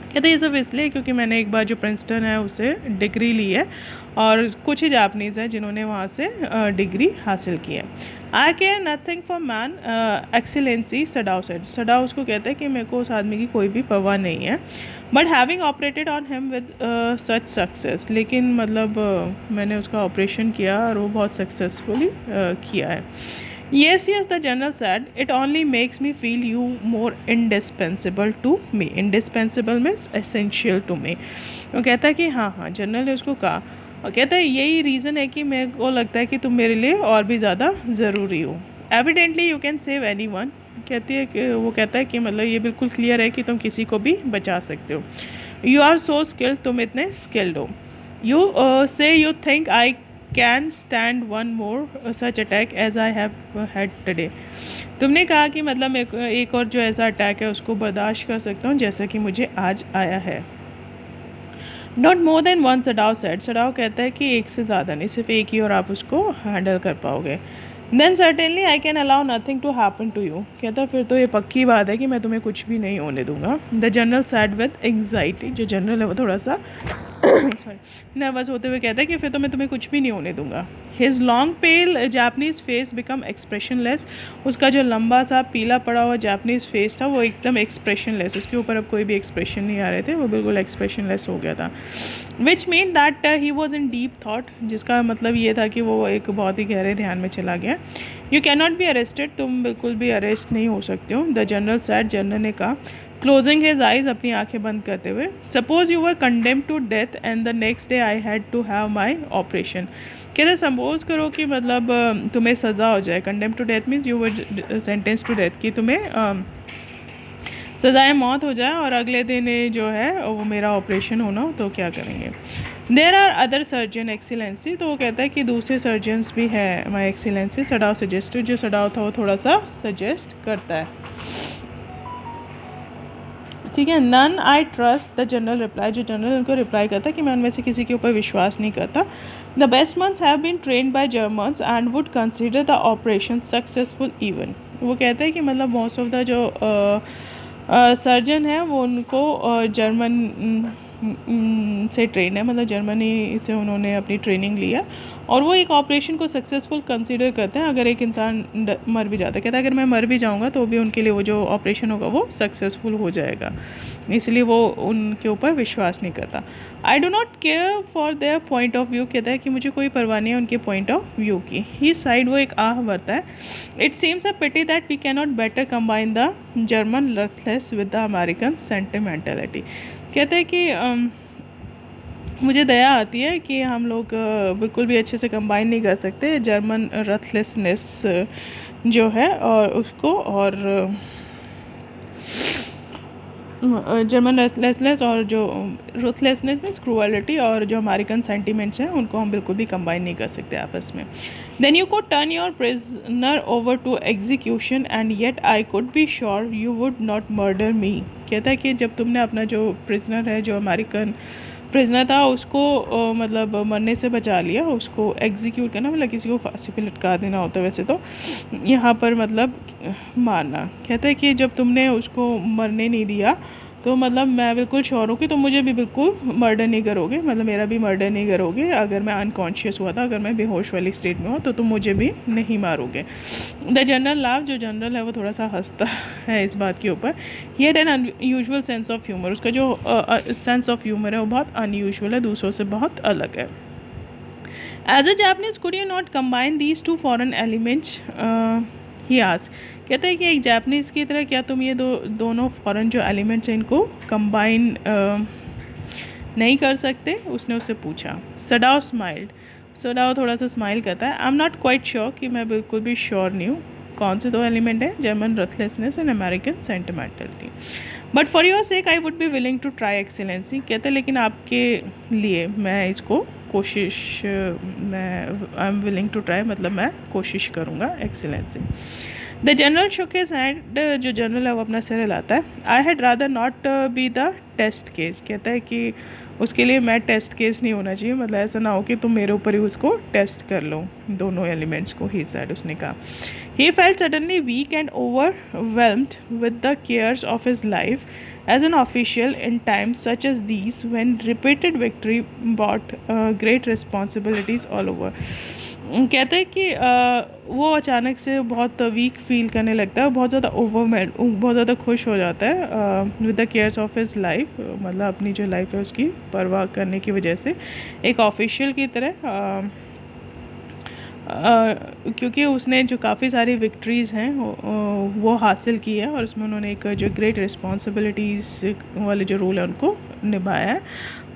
कहते हैं ये सब इसलिए क्योंकि मैंने एक बार जो प्रिंसटन है उसे डिग्री ली है और कुछ ही जापनीज़ हैं जिन्होंने वहाँ से डिग्री हासिल की है। I care nothing for man excellency, Sadao said. Sadao उसको कहता है कि मेरे को उस आदमी की कोई भी परवाह नहीं है, but having operated on him with such success, लेकिन मतलब मैंने उसका ऑपरेशन किया और वो बहुत सक्सेसफुली किया है। Yes, the general said, it only makes me feel you more indispensable to me. Indispensable means essential to me. वो कहता है कि हाँ, जनरल ने उसको कहा और कहता है यही रीज़न है कि मेरे को लगता है कि तुम मेरे लिए और भी ज़्यादा ज़रूरी हो। Evidently you can save anyone. कहती है कि वो कहता है कि मतलब ये बिल्कुल क्लियर है कि तुम किसी को भी बचा सकते हो। You are so skilled, तुम इतने skilled हो। You say you think I can stand one more such attack as I have had today. तुमने कहा कि मतलब मैं एक और जो ऐसा अटैक है उसको बर्दाश्त कर सकता हूँ जैसा कि मुझे आज आया है। Not more than one, Sadao said. Sadao कहता है कि एक से ज़्यादा नहीं, सिर्फ एक ही और आप उसको हैंडल कर पाओगे। Then certainly I can allow nothing to happen to you. कहता फिर तो ये पक्की बात है कि मैं तुम्हें कुछ भी नहीं होने दूंगा। The general sad with anxiety, जो जनरल है वो थोड़ा सा सॉरी नर्वस होते हुए कहता है कि फिर तो मैं तुम्हें कुछ भी नहीं होने दूंगा। हिज लॉन्ग पेल जापनीज़ फेस बिकम एक्सप्रेशनलेस, उसका जो लंबा सा पीला पड़ा हुआ जापनीज़ फेस था वो एकदम एक्सप्रेशनलेस, उसके ऊपर अब कोई भी एक्सप्रेशन नहीं आ रहे थे, वो बिल्कुल एक्सप्रेशनलेस हो गया था। Which mean that he was in deep thought, जिसका मतलब ये था कि वो एक बहुत ही गहरे ध्यान में चला गया। You can not be arrested, तुम बिल्कुल भी अरेस्ट नहीं हो सकते हो। द जनरल सैड, जनरल ने कहा क्लोजिंग हिज आइज, अपनी आंखें बंद करते हुए। Suppose you were condemn to death and the next day I had to have my operation. कहते सपोज करो कि मतलब तुम्हें सज़ा हो जाए, condemn to death means you were sentence to death, कि तुम्हें सज़ाए मौत हो जाए और अगले दिन जो है वो मेरा ऑपरेशन होना हो, तो क्या करेंगे। There are other surgeon excellency, तो वो कहता है कि दूसरे सर्जन्स भी है माई एक्सीलेंसी। सडाव सजेस्टेड, जो सडाव था वो थोड़ा सा सजेस्ट करता है, ठीक है। None I trust, the general reply, जो जनरल उनको रिप्लाई करता है कि मैं उनमें से किसी के ऊपर विश्वास नहीं करता। The best men's have been trained by Germans and would consider the operation successful even. वो कहते हैं कि मतलब मोस्ट ऑफ द जो सर्जन है वो उनको जर्मन से ट्रेन है, मतलब जर्मनी से उन्होंने अपनी ट्रेनिंग लिया और वो एक ऑपरेशन को सक्सेसफुल कंसीडर करते हैं अगर एक इंसान मर भी जाता है। कहता है अगर मैं मर भी जाऊंगा तो भी उनके लिए वो जो ऑपरेशन होगा वो सक्सेसफुल हो जाएगा, इसलिए वो उनके ऊपर विश्वास नहीं करता। I do not care for their point of view, कहता है कि मुझे कोई परवाह नहीं है उनके पॉइंट ऑफ व्यू की। ही साइड, वो एक आह भरता है। It seems a pity that we can not better combine the German ruthless with the American sentimentality. कहते हैं कि मुझे दया आती है कि हम लोग बिल्कुल भी अच्छे से कंबाइन नहीं कर सकते जर्मन रथलेसनेस जो है और उसको, और जर्मन रथलेसनेस और जो रुथलेसनेस मीन्स क्रूअलिटी और जो अमेरिकन सेंटिमेंट्स हैं उनको हम बिल्कुल भी कंबाइन नहीं कर सकते आपस में। Then you could turn your prisoner over to execution and yet I could be sure you would not murder me. कहता है कि जब तुमने अपना जो प्रिजनर है, जो अमेरिकन प्रिजनर था, उसको मतलब मरने से बचा लिया, उसको एग्जीक्यूट करना मतलब किसी को फांसी पे लटका देना होता है वैसे तो, यहाँ पर मतलब मारना। कहता है कि जब तुमने उसको मरने नहीं दिया तो मतलब मैं बिल्कुल श्योर हूँ कि तुम मुझे भी बिल्कुल मर्डर नहीं करोगे, मतलब मेरा भी मर्डर नहीं करोगे। अगर मैं अनकॉन्शियस हुआ था, अगर मैं बेहोश वाली स्टेट में हूँ तो तुम मुझे भी नहीं मारोगे। द जनरल लाभ, जो जनरल है वो थोड़ा सा हंसता है इस बात के ऊपर। He had an unusual sense of humour, उसका जो सेंस ऑफ ह्यूमर है वो बहुत अनयूजुअल है, दूसरों से बहुत अलग है। As a Japanese could you not combine these two foreign elements he आज, कहते हैं कि एक जापनीज़ की तरह क्या तुम ये दोनों फॉरेन जो एलिमेंट्स हैं इनको कंबाइन नहीं कर सकते, उसने उससे पूछा। सडाओ स्माइल्ड, सडाओ थोड़ा सा स्माइल करता है। आई एम नॉट क्वाइट श्योर, कि मैं बिल्कुल भी श्योर नहीं हूँ कौन से दो एलिमेंट हैं, German ruthlessness and American sentimentality, but for your sake I would be willing to try excellency, कहते हैं लेकिन आपके लिए मैं इसको कोशिश, मैं I am willing to try मतलब मैं कोशिश करूँगा excellency. The general shook his hand, जो जनरल है वो अपना सिर हिलाता है। I had rather not be the test case, कहता है कि उसके लिए मैं टेस्ट केस नहीं होना चाहिए, मतलब ऐसा ना हो कि तुम मेरे ऊपर ही उसको टेस्ट कर लो दोनों एलिमेंट्स को, ही सैड, उसने कहा। He felt suddenly weak and overwhelmed with the cares of his life as an official in times such as these when repeated victory brought great responsibilities all over, कहते हैं कि वो अचानक से बहुत वीक फील करने लगता है, बहुत ज़्यादा ओवरवेल्ड, बहुत ज़्यादा खुश हो जाता है with the cares of his life, मतलब अपनी जो लाइफ है उसकी परवाह करने की वजह से, एक ऑफिशियल की तरह, क्योंकि उसने जो काफ़ी सारी विक्ट्रीज़ हैं वो हासिल की है और उसमें उन्होंने एक जो ग्रेट रिस्पॉन्सिबिलिटीज़ वाले जो रोल है उनको निभाया है,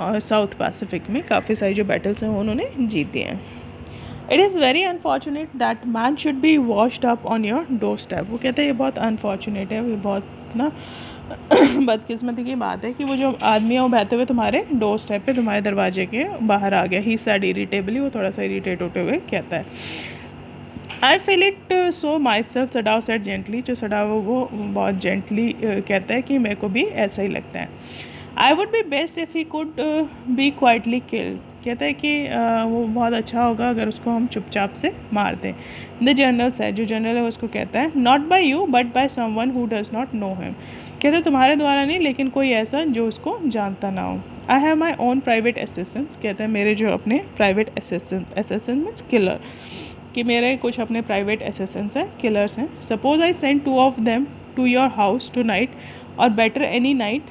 और साउथ पैसिफिक में काफ़ी सारी जो बैटल्स हैं वो उन्होंने जीती हैं। It is very unfortunate that man should be washed up on your door step, वो कहते हैं ये बहुत अनफॉर्चुनेट है, ये बहुत ना बदकिस्मती की बात है कि वो जो आदमी है वो बहते हुए तुम्हारे डोर स्टेप पे, तुम्हारे दरवाजे के बाहर आ गया। ही सैड इरिटेबली, वो थोड़ा सा इरिटेट होते हुए कहता है। I feel it so myself, Sadao said gently, जो सडाव वो बहुत जेंटली कहता है कि मेरे को भी ऐसा ही लगता है। आई would B best if he could be quietly killed, कहता है कि वो बहुत अच्छा होगा अगर उसको हम चुपचाप से मार दें। द जनरल सेड, जो जनरल है उसको कहता है, not by you but by someone who does not know him, कहते तुम्हारे द्वारा नहीं लेकिन कोई ऐसा जो उसको जानता ना हो। I have my own private assistants, कहता है मेरे जो अपने private assistants, assistant means killer, कि मेरे कुछ अपने प्राइवेट असिस्टेंट्स हैं, किलर्स हैं। Suppose I send 2 of them to your house tonight और better any night,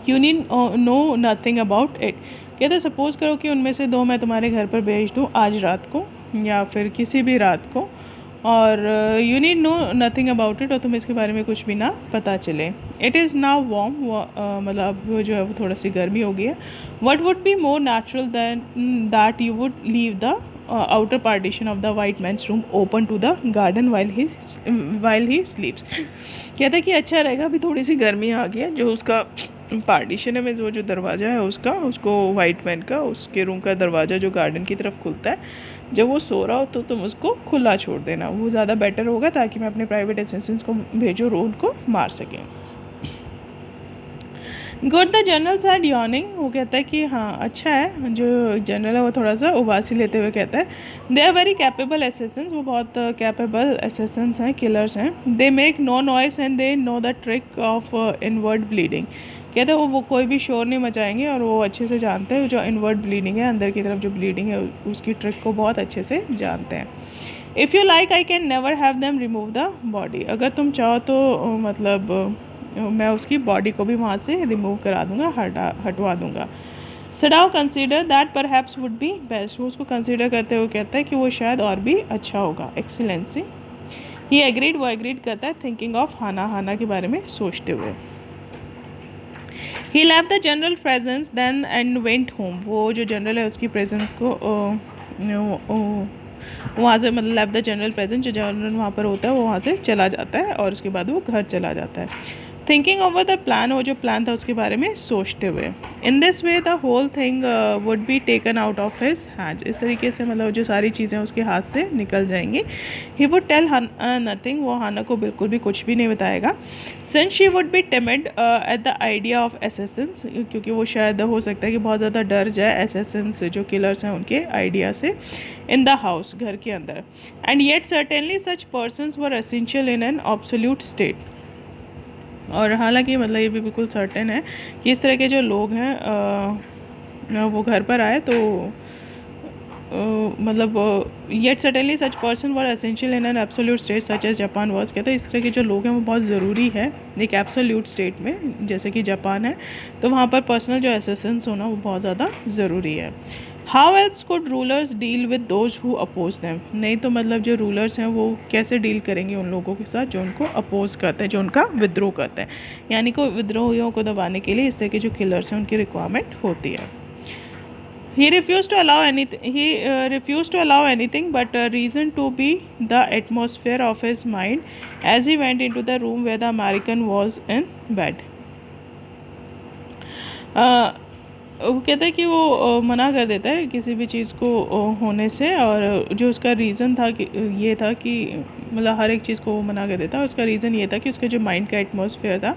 you need know nothing about it, कहते सपोज़ करो कि उनमें से 2 मैं तुम्हारे घर पर भेज दूँ आज रात को या फिर किसी भी रात को, और you need know nothing about it, और तुम्हें इसके बारे में कुछ भी ना पता चले। इट इज़ नाउ वार्म, मतलब वो जो है वो थोड़ा सी गर्मी हो गई है। What would be more natural than that you would leave the outer partition of the white man's room open to the garden while he sleeps, कहते हैं कि अच्छा रहेगा, अभी थोड़ी सी गर्मी आ गई है, जो उसका पार्टीशन है मीन्स वो जो दरवाज़ा है उसका, उसको वाइट मैन का उसके रूम का दरवाज़ा जो गार्डन की तरफ खुलता है, जब वो सो रहा हो तो तुम उसको खुला छोड़ देना, वो ज़्यादा बेटर होगा, ताकि मैं अपने प्राइवेट असिस्टेंट्स को भेजो और उनको मार सकें। Good, the general sad yawning, वो कहता है कि हाँ अच्छा है, जो जनरल है वो थोड़ा सा उबासी लेते हुए कहता है, they are very capable assistants, वो बहुत कैपेबल असिस्टेंट्स हैं, किलर्स हैं। They make no noise and they know the trick of inward bleeding, कहते हैं वो कोई भी शोर नहीं मचाएंगे और वो अच्छे से जानते हैं जो इनवर्ड ब्लीडिंग है, अंदर की तरफ जो ब्लीडिंग है उसकी ट्रिक को बहुत अच्छे से जानते हैं। If you like I can never have them remove the body, अगर तुम चाहो तो मतलब मैं उसकी बॉडी को भी वहाँ से रिमूव करा दूँगा, हटवा दूँगा। Sadao consider that perhaps would be best, वो उसको कंसीडर करते हुए कहता है कि वो शायद और भी अच्छा होगा, एक्सीलेंसी। ही एग्रीड, वो एग्रीड करता है, थिंकिंग ऑफ हाना, हाना के बारे में सोचते हुए। He left the general presence then and went home, वो जो जनरल है उसकी प्रेजेंस को वहाँ से, मतलब लेफ्ट द जनरल प्रेजेंस, जो जनरल वहाँ पर होता है वो वहाँ से चला जाता है और उसके बाद वो घर चला जाता है। थिंकिंग ओवर द प्लान, वो जो प्लान था उसके बारे में सोचते हुए। In this way the whole thing would be taken out of his hand, इस तरीके से मतलब जो सारी चीज़ें उसके हाथ से निकल जाएंगी। ही वुड टेल नथिंग, वो हाना को बिल्कुल भी कुछ भी नहीं बताएगा। Since she would be timid at the idea of assistance, क्योंकि वो शायद हो सकता है कि बहुत ज़्यादा डर जाए असिस्टेंस जो किलर्स हैं उनके आइडिया से, इन द हाउस, घर के अंदर। And yet certainly such persons were essential in N absolute state, और हालांकि मतलब ये भी बिल्कुल सर्टेन है कि इस तरह के जो लोग हैं वो घर पर आए तो मतलब yet certainly such person were essential in an absolute state such as Japan was, कहते हैं इस तरह के जो लोग हैं वो बहुत ज़रूरी है एक एब्सोल्यूट स्टेट में, जैसे कि जापान है, तो वहाँ पर पर्सनल जो असिस्टेंस होना वो बहुत ज़्यादा ज़रूरी है। How else could rulers deal with those who oppose them, नहीं तो मतलब जो रूलर्स हैं वो कैसे डील करेंगे उन लोगों के साथ जो उनको अपोज करते हैं, जो उनका विद्रोह करते हैं, यानी कि विद्रोहियों को दबाने के लिए इस तरह के जो किलर्स हैं उनकी रिक्वायरमेंट होती है. He refused to allow anything. He refused to allow anything but a reason to be the atmosphere of his mind as he went into the room where the American was in bed. वो कहता है कि वो मना कर देता है किसी भी चीज़ को होने से, और जो उसका रीज़न था कि ये था कि मतलब हर एक चीज़ को वो मना कर देता है. उसका रीज़न ये था कि उसका जो माइंड का एटमॉस्फेयर था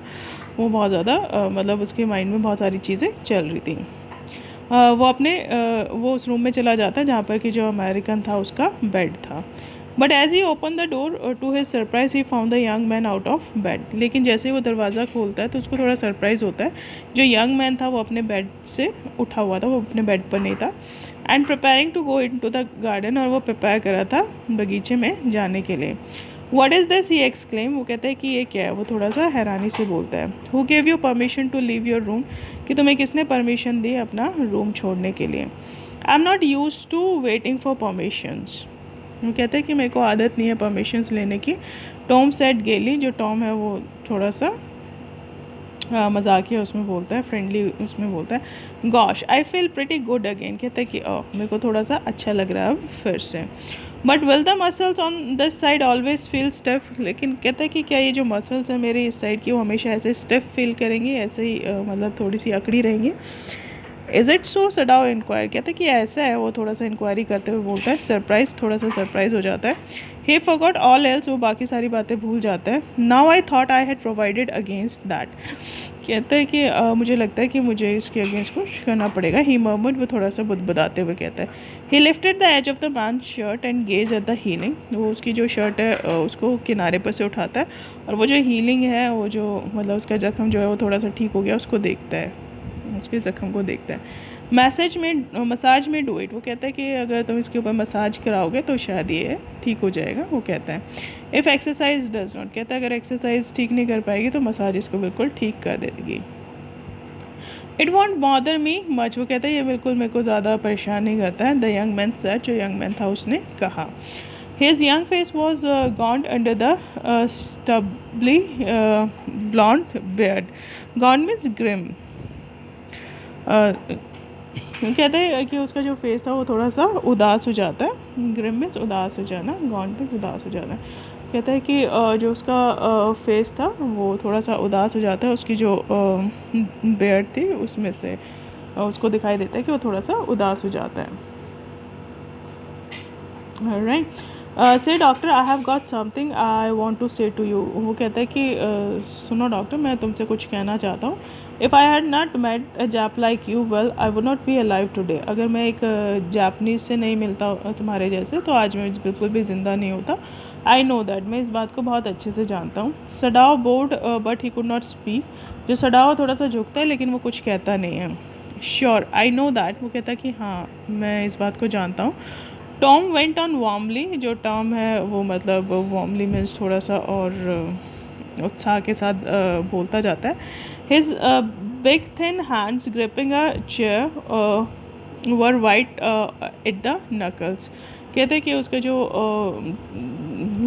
वो बहुत ज़्यादा मतलब उसके माइंड में बहुत सारी चीज़ें चल रही थी. वो उस रूम में चला जाता है जहाँ पर कि जो अमेरिकन था उसका बेड था. But as he open the door to his surprise he found the young man out of bed. लेकिन जैसे ही वो दरवाज़ा खोलता है तो उसको थोड़ा सरप्राइज़ होता है. जो यंग मैन था वो अपने बेड से उठा हुआ था, वो अपने बेड पर नहीं था. And preparing to go in to the garden, और वो प्रिपेयर करा था बगीचे में जाने के लिए. What is this, he exclaim, वो कहता है कि ये क्या है. वो थोड़ा सा हैरानी से बोलता है. Who gave you permission to leave your room, कि तुम्हें किसने परमिशन दी अपना रूम छोड़ने के लिए. I am not used to waiting for permissions, वो कहते हैं कि मेरे को आदत नहीं है परमिशंस लेने की. टॉम सेड गेली, जो टॉम है वो थोड़ा सा मजाकिया उसमें बोलता है, फ्रेंडली उसमें बोलता है. Gosh I feel pretty good again, कहता है कि मेरे को थोड़ा सा अच्छा लग रहा है अब फिर से. But will the muscles on this side always feel stiff, लेकिन कहता है कि क्या ये जो मसल्स हैं मेरे इस साइड की वो हमेशा ऐसे स्टिफ फील करेंगी, ऐसे ही मतलब थोड़ी सी अकड़ी रहेंगी. Is it so, Sadao inquire, कहते हैं कि ऐसा है. वो थोड़ा सा इंक्वायरी करते हुए बोलता है. सरप्राइज, थोड़ा सा सरप्राइज हो जाता है. ही फॉरगॉट ऑल एल्स, वो बाकी सारी बातें भूल जाता है. Now I thought I had provided against that, कहते हैं कि मुझे लगता है कि मुझे इसके अगेंस्ट कुछ करना पड़ेगा. ही मर्मर्ड, वो थोड़ा सा बुदबुदाते हुए कहता है. He lifted the edge of the man shirt and gaze at the healing, वो उसकी जो शर्ट है उसको किनारे पर से उठाता है, और वो जो हीलिंग है, वो जो मतलब उसका जख्म जो है वो थोड़ा सा ठीक हो गया उसको देखता है, उसके ज़ख्म को देखता है. मसाज में डू इट, वो कहता है कि अगर तुम इसके ऊपर मसाज कराओगे तो शायद ये ठीक हो जाएगा. वो कहता है. इफ़ एक्सरसाइज डज नॉट, कहता है अगर एक्सरसाइज ठीक नहीं कर पाएगी तो मसाज इसको बिल्कुल ठीक कर देगी. It won't bother me much, वो कहता है ये बिल्कुल मेरे को ज़्यादा परेशान नहीं करता है. द यंग मैन सेड, जो यंग मैन था उसने कहा. His young face was gaunt under the stubbly blond beard. Gaunt means grim. कहते हैं कि उसका जो फेस था वो थोड़ा सा उदास हो जाता है. ग्रिम मीन्स उदास हो जाना, गॉन्ड मीन्स उदास हो जाना. कहता है कि जो उसका फेस था वो थोड़ा सा उदास हो जाता है. उसकी जो बियर्ड थी उसमें से उसको दिखाई देता है कि वो थोड़ा सा उदास हो जाता है. Right. Say doctor, I have got something I want to say to you, वो कहता है कि सुनो डॉक्टर, मैं तुमसे कुछ कहना चाहता हूँ. If I had not met a Jap like you, well I would not be alive today, अगर मैं एक जापनीज़ से नहीं मिलता तुम्हारे जैसे तो आज मैं बिल्कुल भी ज़िंदा नहीं होता. आई नो दैट, मैं इस बात को बहुत अच्छे से जानता हूँ. Sadao board but he could not speak, जो सडाओ थोड़ा सा झुकता है लेकिन वो कुछ कहता नहीं है. श्योर आई नो दैट, वो कहता है कि हाँ मैं इस बात को जानता हूँ. टॉम वेंट ऑन वार्मली, जो टॉम है वो मतलब वार्मली मीन्स थोड़ा सा और उत्साह के साथ बोलता जाता है. His big thin hands gripping a chair were white at the knuckles, कहते हैं कि उसके जो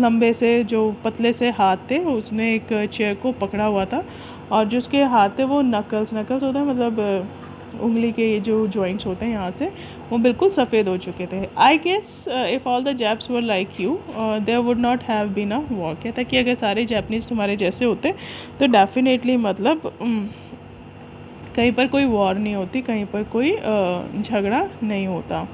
लंबे से जो पतले से हाथ थे उसने एक चेयर को पकड़ा हुआ था, और जो उसके हाथ थे वो नकल्स होता है मतलब उंगली के ये जो जॉइंट्स होते हैं यहाँ से वो बिल्कुल सफ़ेद हो चुके थे. I guess if all the Japs were like you there would not have been a war, कहता है कि अगर सारे जैपनीज़ तुम्हारे जैसे होते तो डेफिनेटली मतलब कहीं पर कोई वॉर नहीं होती, कहीं पर कोई झगड़ा नहीं होता.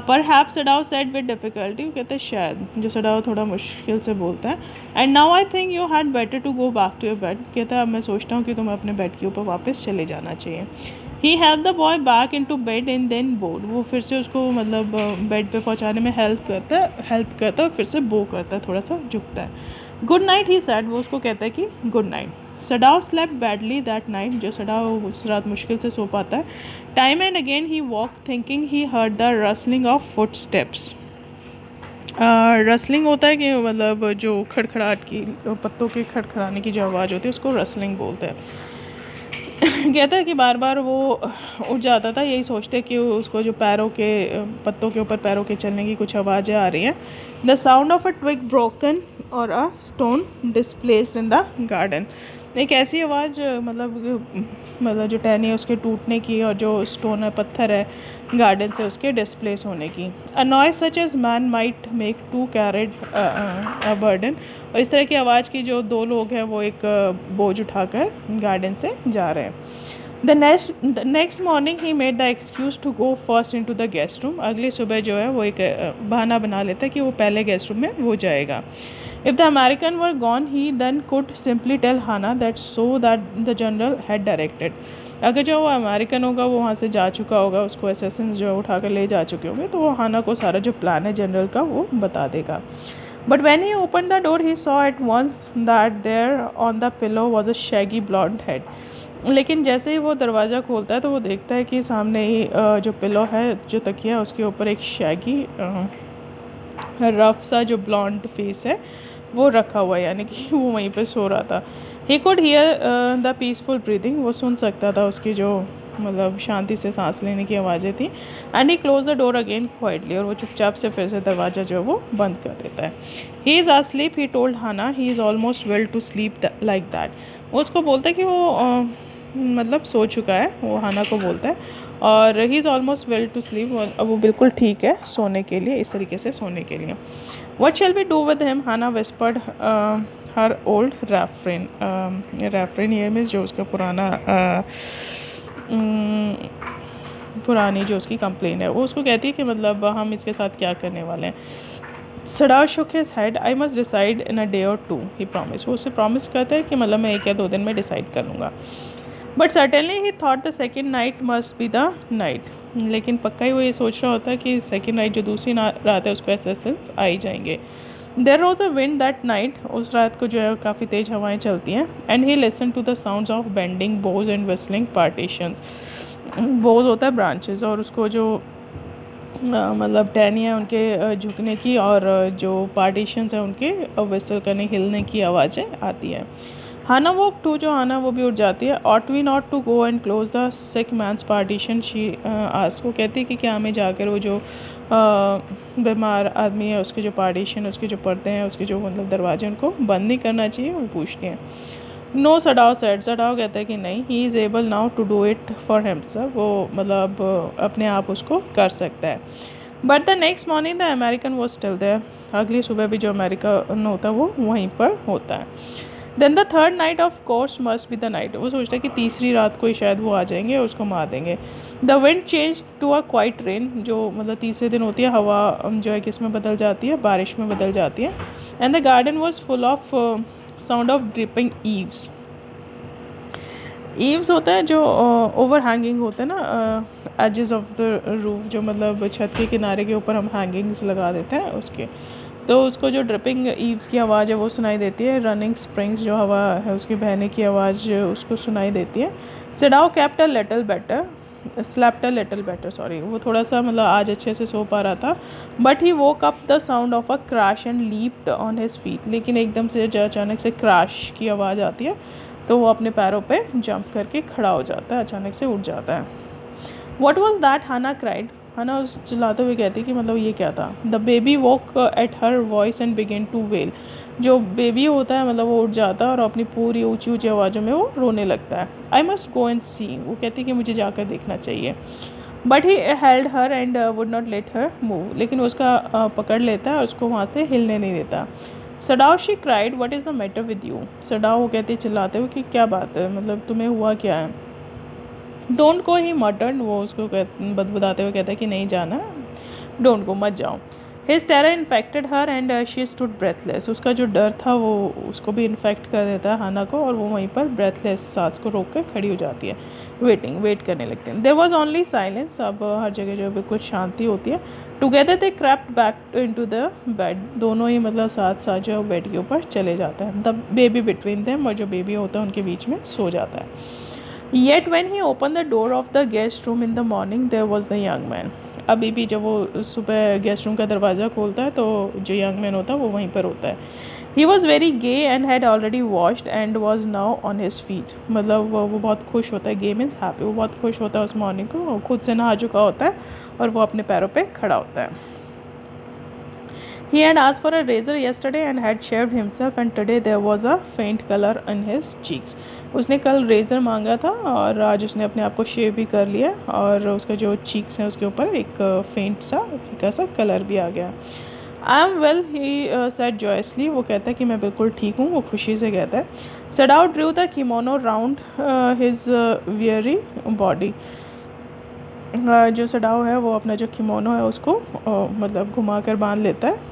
पर हैप सडाओ सेड विद डिफ़िकल्टी, कहते हैं शायद, जो सडाओ थोड़ा मुश्किल से बोलता है. And now I think you had better to go back to your bed, कहता है अब मैं सोचता हूँ कि तुम्हें अपने बेड के ऊपर वापस चले जाना चाहिए. He help the boy back into bed and then board, वो फिर से उसको मतलब बेड पे पहुँचाने में हेल्प करता है और फिर से बो करता है, थोड़ा सा झुकता है. गुड नाइट ही सेड, वो उसको कहता है कि good night. Sadao slept badly that night, जो सडाओ उस रात मुश्किल से सो पाता है. Time and again he walk thinking he heard the rustling of foot steps. Rustling होता है कि मतलब जो खड़खड़ाहट की, पत्तों के खड़खड़ाने की जो आवाज़ होती है उसको रसलिंग बोलते हैं. कहता है कि बार बार वो उठ जाता था, यही सोचते कि उसको जो पैरों के पत्तों के ऊपर पैरों के चलने की कुछ आवाज़ें आ रही हैं. The sound of a twig broken और a stone displaced in the garden. एक ऐसी आवाज़, मतलब जो टहनी है उसके टूटने की, और जो स्टोन है पत्थर है गार्डन से उसके डिस्प्लेस होने की. A noise such as man might make to carried a burden. और इस तरह की आवाज़ की जो दो लोग हैं वो एक बोझ उठाकर गार्डन से जा रहे हैं. The next morning he made the excuse to go first in to the guest room. अगली सुबह जो है वो एक बहाना बना लेता है कि वो पहले गेस्ट रूम में वो जाएगा. If the American were gone he then could simply tell Hana that so that the general had directed. अगर जो वो अमेरिकन होगा वो वहाँ से जा चुका होगा, उसको असेसिन्स जो उठा कर ले जा चुके होंगे, तो वो हाना को सारा जो प्लान है जनरल का वो बता देगा. But when he opened the door, he saw at once that there on the pillow was a shaggy blonde head. लेकिन जैसे ही वो दरवाज़ा खोलता है तो वो देखता है कि सामने ही जो पिलो है, जो तकिया है, उसके ऊपर एक शैगी रफ सा जो ब्लॉन्ड फेस है वो रखा हुआ है, यानी कि वो वहीं पे सो रहा था. He could hear the peaceful breathing. वो सुन सकता था उसकी जो मतलब शांति से सांस लेने की आवाज़ें थी. And he close the door again quietly. और वो चुपचाप से फिर से दरवाज़ा जो है वो बंद कर देता है. He is asleep he told Hana. He is almost well to sleep like that. वो उसको बोलता है कि वो मतलब सो चुका है, वो हाना को बोलता है, और he is almost well to sleep. अब वो बिल्कुल ठीक है सोने के लिए, इस तरीके से सोने के लिए. What shall we do with him, Hana whispered her old refrain. Refrain ये मीन्स जो उसका पुरानी जो उसकी कंप्लेन है, वो उसको कहती है कि मतलब हम इसके साथ क्या करने वाले हैं. Sadao shook his head. I must decide in a day और टू, ही प्रॉमिस. वो उससे प्रॉमिस करता है कि मतलब मैं 1 या 2 दिन में डिसाइड कर लूँगा. But certainly he thought the second night must be the night. लेकिन पक्का ही वो ये सोच रहा होता है कि सेकेंड नाइट जो दूसरी रात है उस पर असेसिन्स आ ही जाएंगे. There was a wind that night. उस रात को जो है काफ़ी तेज़ हवाएं चलती हैं. And he listen to the sounds of bending boughs and whistling partitions. Boughs होता है ब्रांचेस, और उसको जो मतलब टहनी है उनके झुकने की, और जो पार्टीशंस हैं उनके विसल करने हिलने की आवाज़ें आती हैं. Hana walk to. जो हाना वो भी उठ जाती है. Ought we not to go and close the sick man's partition, she ask. वो कहती है कि क्या हमें जाकर वो जो बीमार आदमी है उसके जो पार्टीशन, उसके जो पर्दे हैं, उसके जो मतलब दरवाजे, उनको बंद नहीं करना चाहिए, वो पूछती हैं. No, सडाव said. सडाव कहता है कि नहीं, he is able now to do it for himself. वो मतलब अपने आप उसको कर सकता है. But the next morning the American was still there. अगली सुबह भी जो अमेरिकन होता है वो वहीं पर होता है. Then the third night of course must be the night. वो सोचता है कि तीसरी रात को ही शायद वो आ जाएंगे और उसको मार देंगे. The wind change to a quiet rain. जो मतलब तीसरे दिन होती है, हवा जो है किस में बदल जाती है, बारिश में बदल जाती है. And the garden was full of sound of dripping eaves. Eaves होता है जो ओवर हैंगिंग होता है ना, एजेस ऑफ द रूफ, जो मतलब छत के किनारे के ऊपर हम हैंगिंग्स लगा देते हैं उसके. तो उसको जो ड्रिपिंग ईव्स की आवाज़ है वो सुनाई देती है. रनिंग स्प्रिंग्स जो हवा है उसके बहने की आवाज़ उसको सुनाई देती है. Sadao kept a little better, slept a little better, sorry. वो थोड़ा सा मतलब आज अच्छे से सो पा रहा था. But he woke up the sound of a crash and leaped on his feet. लेकिन एकदम से जो अचानक से क्रैश की आवाज़ आती है तो वो अपने पैरों पे जंप करके खड़ा हो जाता है, अचानक से उठ जाता है. What was that, Hana cried. Hana उस चिल्लाते हुए कहती कि मतलब ये क्या था. The baby woke at her voice and began to wail. जो बेबी होता है मतलब वो उठ जाता है और अपनी पूरी ऊंची ऊंची आवाज़ों में वो रोने लगता है. आई मस्ट गो एंड सी. वो कहती कि मुझे जाकर देखना चाहिए. But he held her and would not let her move. लेकिन उसका पकड़ लेता है और उसको वहाँ से हिलने नहीं देता. Sadao, she cried, what is the matter with you. Sadao वो कहती चिल्लाते हुए कि क्या बात है, मतलब तुम्हें हुआ क्या है. डोंट गो, ही मटर्ड. वो उसको बदबदाते हुए कहता है कि नहीं जाना, डोंट गो, मत जाओ. His terror infected her and she stood breathless. उसका जो डर था वो उसको भी इन्फेक्ट कर देता है हाना को, और वो वहीं पर ब्रेथलेस सांस को रोक कर खड़ी हो जाती है. वेट करने लगते हैं. There was only silence. अब हर जगह जो बिल्कुल शांति होती है. Together they crept back into the bed. दोनों ही मतलब साथ साथ जो बेड के ऊपर चले जाता है. The baby between them. और जो बेबी होता है उनके बीच में सो जाता है. Yet when he opened the door of the guest room in the morning, there was the young man. अभी भी जब वो सुबह गेस्ट रूम का दरवाज़ा खोलता है तो जो यंग मैन होता है वो वहीं पर होता है। He was very gay and had already washed and was now on his feet. मतलब वो बहुत खुश होता है, गे मीन्स हैप्पी, वो बहुत खुश होता है उस मॉर्निंग को, खुद से नहा चुका होता है और वो अपने पैरों पे खड़ा होता है। He had asked for a razor yesterday and had shaved himself and today there was a faint color in his cheeks. उसने कल रेज़र मांगा था और आज उसने अपने आप को शेव भी कर लिया और उसका जो चीक्स हैं उसके ऊपर एक फेंट सा फीका सा कलर भी आ गया। I am well he said joyously, वो कहता है कि मैं बिल्कुल ठीक हूँ, वो खुशी से कहता है। Sadao drew the kimono round his weary body. जो सडाओ है वो अपना जो किमोनो है उसको मतलब घुमा कर बांध लेता है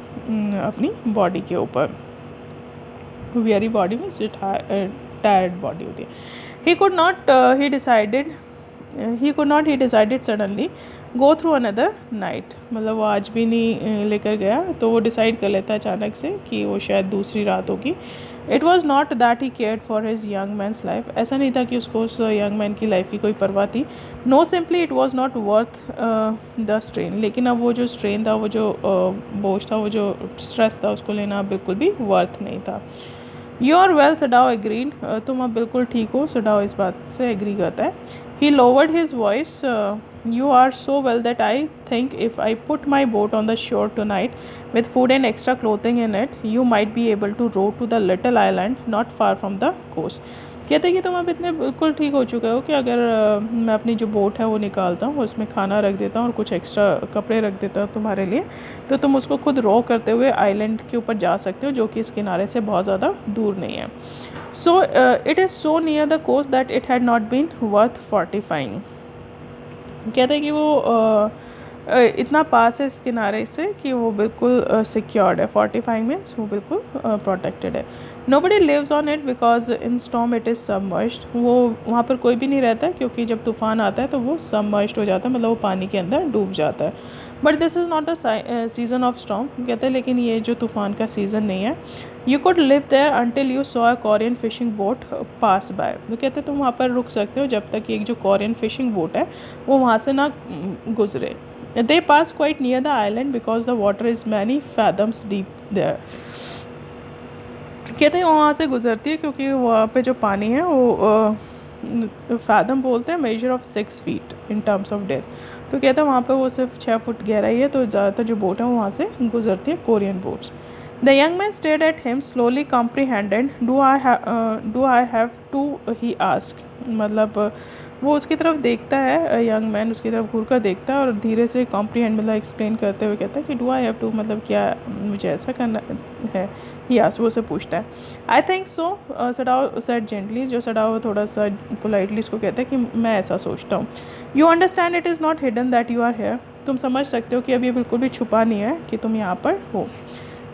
अपनी बॉडी के ऊपर। वियरी बॉडी में टायर्ड बॉडी होती है। He could not he decided suddenly go through another night. मतलब वो आज भी नहीं लेकर गया, तो वो डिसाइड कर लेता है अचानक से कि वो शायद दूसरी रात होगी। It was not that he cared for his young man's life. ऐसा नहीं था कि उसको उस यंग मैन की लाइफ की कोई परवाह थी। No simply it was not worth the strain. लेकिन अब वो जो स्ट्रेन था, वो जो बोझ था, वो जो स्ट्रेस था, उसको लेना बिल्कुल भी वर्थ नहीं था। You are well, Sadao agreed. तुम अब बिल्कुल ठीक हो, सडाओ इस बात से एग्री करता है। He lowered his voice, you are so well that I think if I put my boat on the shore tonight with food and extra clothing in it, you might be able to row to the little island not far from the coast. कहते हैं कि तुम अब इतने बिल्कुल ठीक हो चुके हो कि अगर मैं अपनी जो बोट है वो निकालता हूँ, उसमें खाना रख देता हूँ और कुछ एक्स्ट्रा कपड़े रख देता हूँ तुम्हारे लिए, तो तुम उसको खुद रो करते हुए आइलैंड के ऊपर जा सकते हो, जो कि इस किनारे से बहुत ज़्यादा दूर नहीं है। So it is so near the coast that it had not been worth fortifying. कहते हैं कि वो इतना पास है इस किनारे से कि वो बिल्कुल सिक्योर्ड है। फोर्टिफाइंग मीन्स वो बिल्कुल प्रोटेक्टेड है। Nobody lives on it because in storm it is submerged. वो वहाँ पर कोई भी नहीं रहता है क्योंकि जब तूफ़ान आता है तो वो सबमर्ज्ड हो जाता है, मतलब वो पानी के अंदर डूब जाता है। But this is not the season off storm. कहते हैं लेकिन ये जो तूफ़ान का सीज़न नहीं है। You could live there until you saw a Korean fishing boat pass by. वो कहते हैं तुम वहाँ पर रुक सकते हो जब तक एक जो कोरियन फिशिंग बोट है वो वहाँ से ना गुजरे। They pass quite near the island because the water is many fathoms deep there. कहते हैं वहाँ से गुजरती है क्योंकि वहाँ पे जो पानी है वो फैदम बोलते हैं, measure of 6 feet in terms of depth. तो कहते हैं वहाँ पे वो सिर्फ 6 फुट गहराई है, तो ज़्यादातर जो बोट है वो वहाँ से गुजरती है, Korean boats. The young man stared at him slowly comprehended. Do I have to, he ask. मतलब वो उसकी तरफ देखता है, यंग मैन उसकी तरफ घूर कर देखता है और धीरे से कॉम्प्रीहेंड मतलब एक्सप्लेन करते हुए कहता है कि डू आई हैव टू, मतलब क्या मुझे ऐसा करना है। ही आस्क, वो उसे पूछता है। I think so, Sadao said gently. जो सडाओ थोड़ा सा पोलाइटली उसको कहता है कि मैं ऐसा सोचता हूँ। You understand it is not hidden that you are here. तुम समझ सकते हो कि अब ये बिल्कुल भी छुपा नहीं है कि तुम यहाँ पर हो।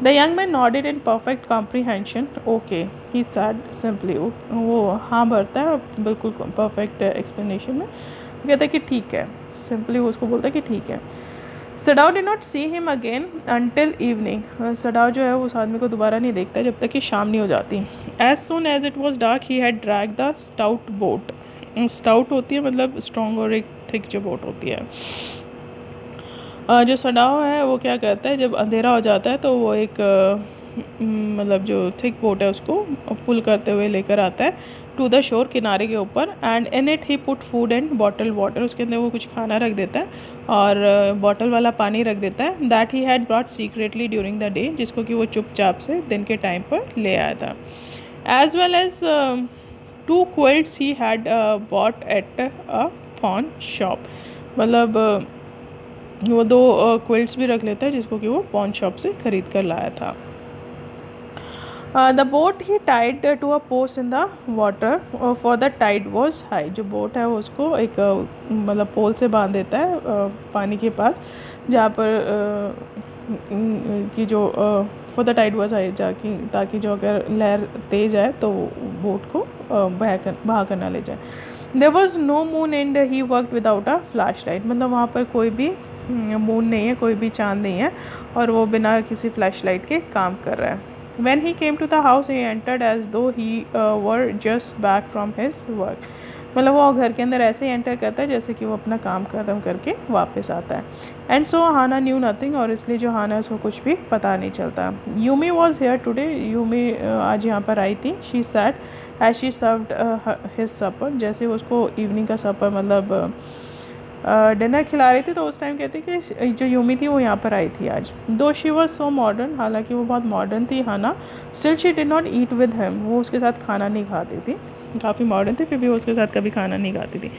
The young man nodded in perfect comprehension. Okay, he sad simply. वो हाँ भरता है बिल्कुल परफेक्ट एक्सप्लेनेशन में। वो कहता है कि ठीक है, सिंपली वो उसको बोलता है कि ठीक है। Sadao did not see him again until evening. Sadao जो है उस आदमी को दोबारा नहीं देखता जब तक कि शाम नहीं हो जाती। As soon as it was dark he had drag the stout boat. Stout होती है मतलब स्ट्रॉन्ग और एक थिक जो बोट होती है। जो सडाओ है वो क्या करता है, जब अंधेरा हो जाता है तो वो एक मतलब जो थिक बोट है उसको पुल करते हुए लेकर आता है टू द शोर, किनारे के ऊपर। And in it he put food and bottle water. उसके अंदर वो कुछ खाना रख देता है और बॉटल वाला पानी रख देता है। That he had brought secretly during the day, जिसको कि वो चुपचाप से दिन के टाइम पर ले आया था। As well as 2 quilts he had bought at a pawn shop. मतलब वो 2 क्विल्ट्स भी रख लेता है जिसको कि वो पॉन शॉप से ख़रीद कर लाया था। The boat he tied to a post in the water for the tide was high. जो बोट है वो उसको एक मतलब पोल से बांध देता है पानी के पास, जहाँ पर कि जो for the tide was high, जाकि ताकि जो अगर लहर तेज़ आए तो बोट को बहा कर ना ले जाए। There was no moon and he work without a flash light. मतलब वहाँ पर कोई भी मून नहीं है, कोई भी चाँद नहीं है और वो बिना किसी फ्लैश लाइट के काम कर रहा है। When he came to the house, he entered as though he were just back from his work. मतलब वो घर के अंदर ऐसे ही एंटर करता है जैसे कि वो अपना काम ख़त्म करके वापस आता है। And so Hana knew nothing, और इसलिए जो हाना है उसको कुछ भी पता नहीं चलता। Yumi was here today, Yumi आज यहाँ पर आई थी। She sat as she served his supper, जैसे उसको इवनिंग का सपर मतलब डिनर खिला रही थी, तो उस टाइम कहती कि जो यूमी थी वो यहाँ पर आई थी आज। दो शी वॉज सो मॉडर्न, हालांकि वो बहुत मॉडर्न थी Hana, still she did not eat with him, वो उसके साथ खाना नहीं खाती थी, काफ़ी मॉडर्न थी फिर भी वो उसके साथ कभी खाना नहीं खाती थी।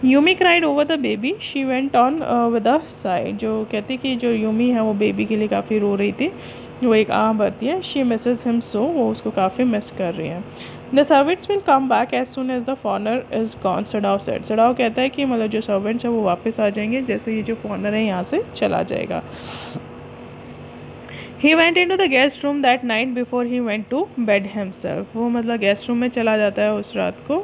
Yumi cried over the baby, she went on with a Sai, जो कहती कि जो यूमी है वो बेबी के लिए काफ़ी रो रही थी, वो एक आह भरती है। शी मिसेस हिम सो, वो उसको काफ़ी मिस कर रही है। The servants will come back as soon as the foreigner is gone, Sadao said, Sadao कहता है कि मतलब जो सर्वेंट्स है वो वापस आ जाएंगे जैसे ये जो फॉरनर है यहाँ से चला जाएगा। He went in to the guest room that night before he went to bed himself, वो मतलब गेस्ट रूम में चला जाता है उस रात को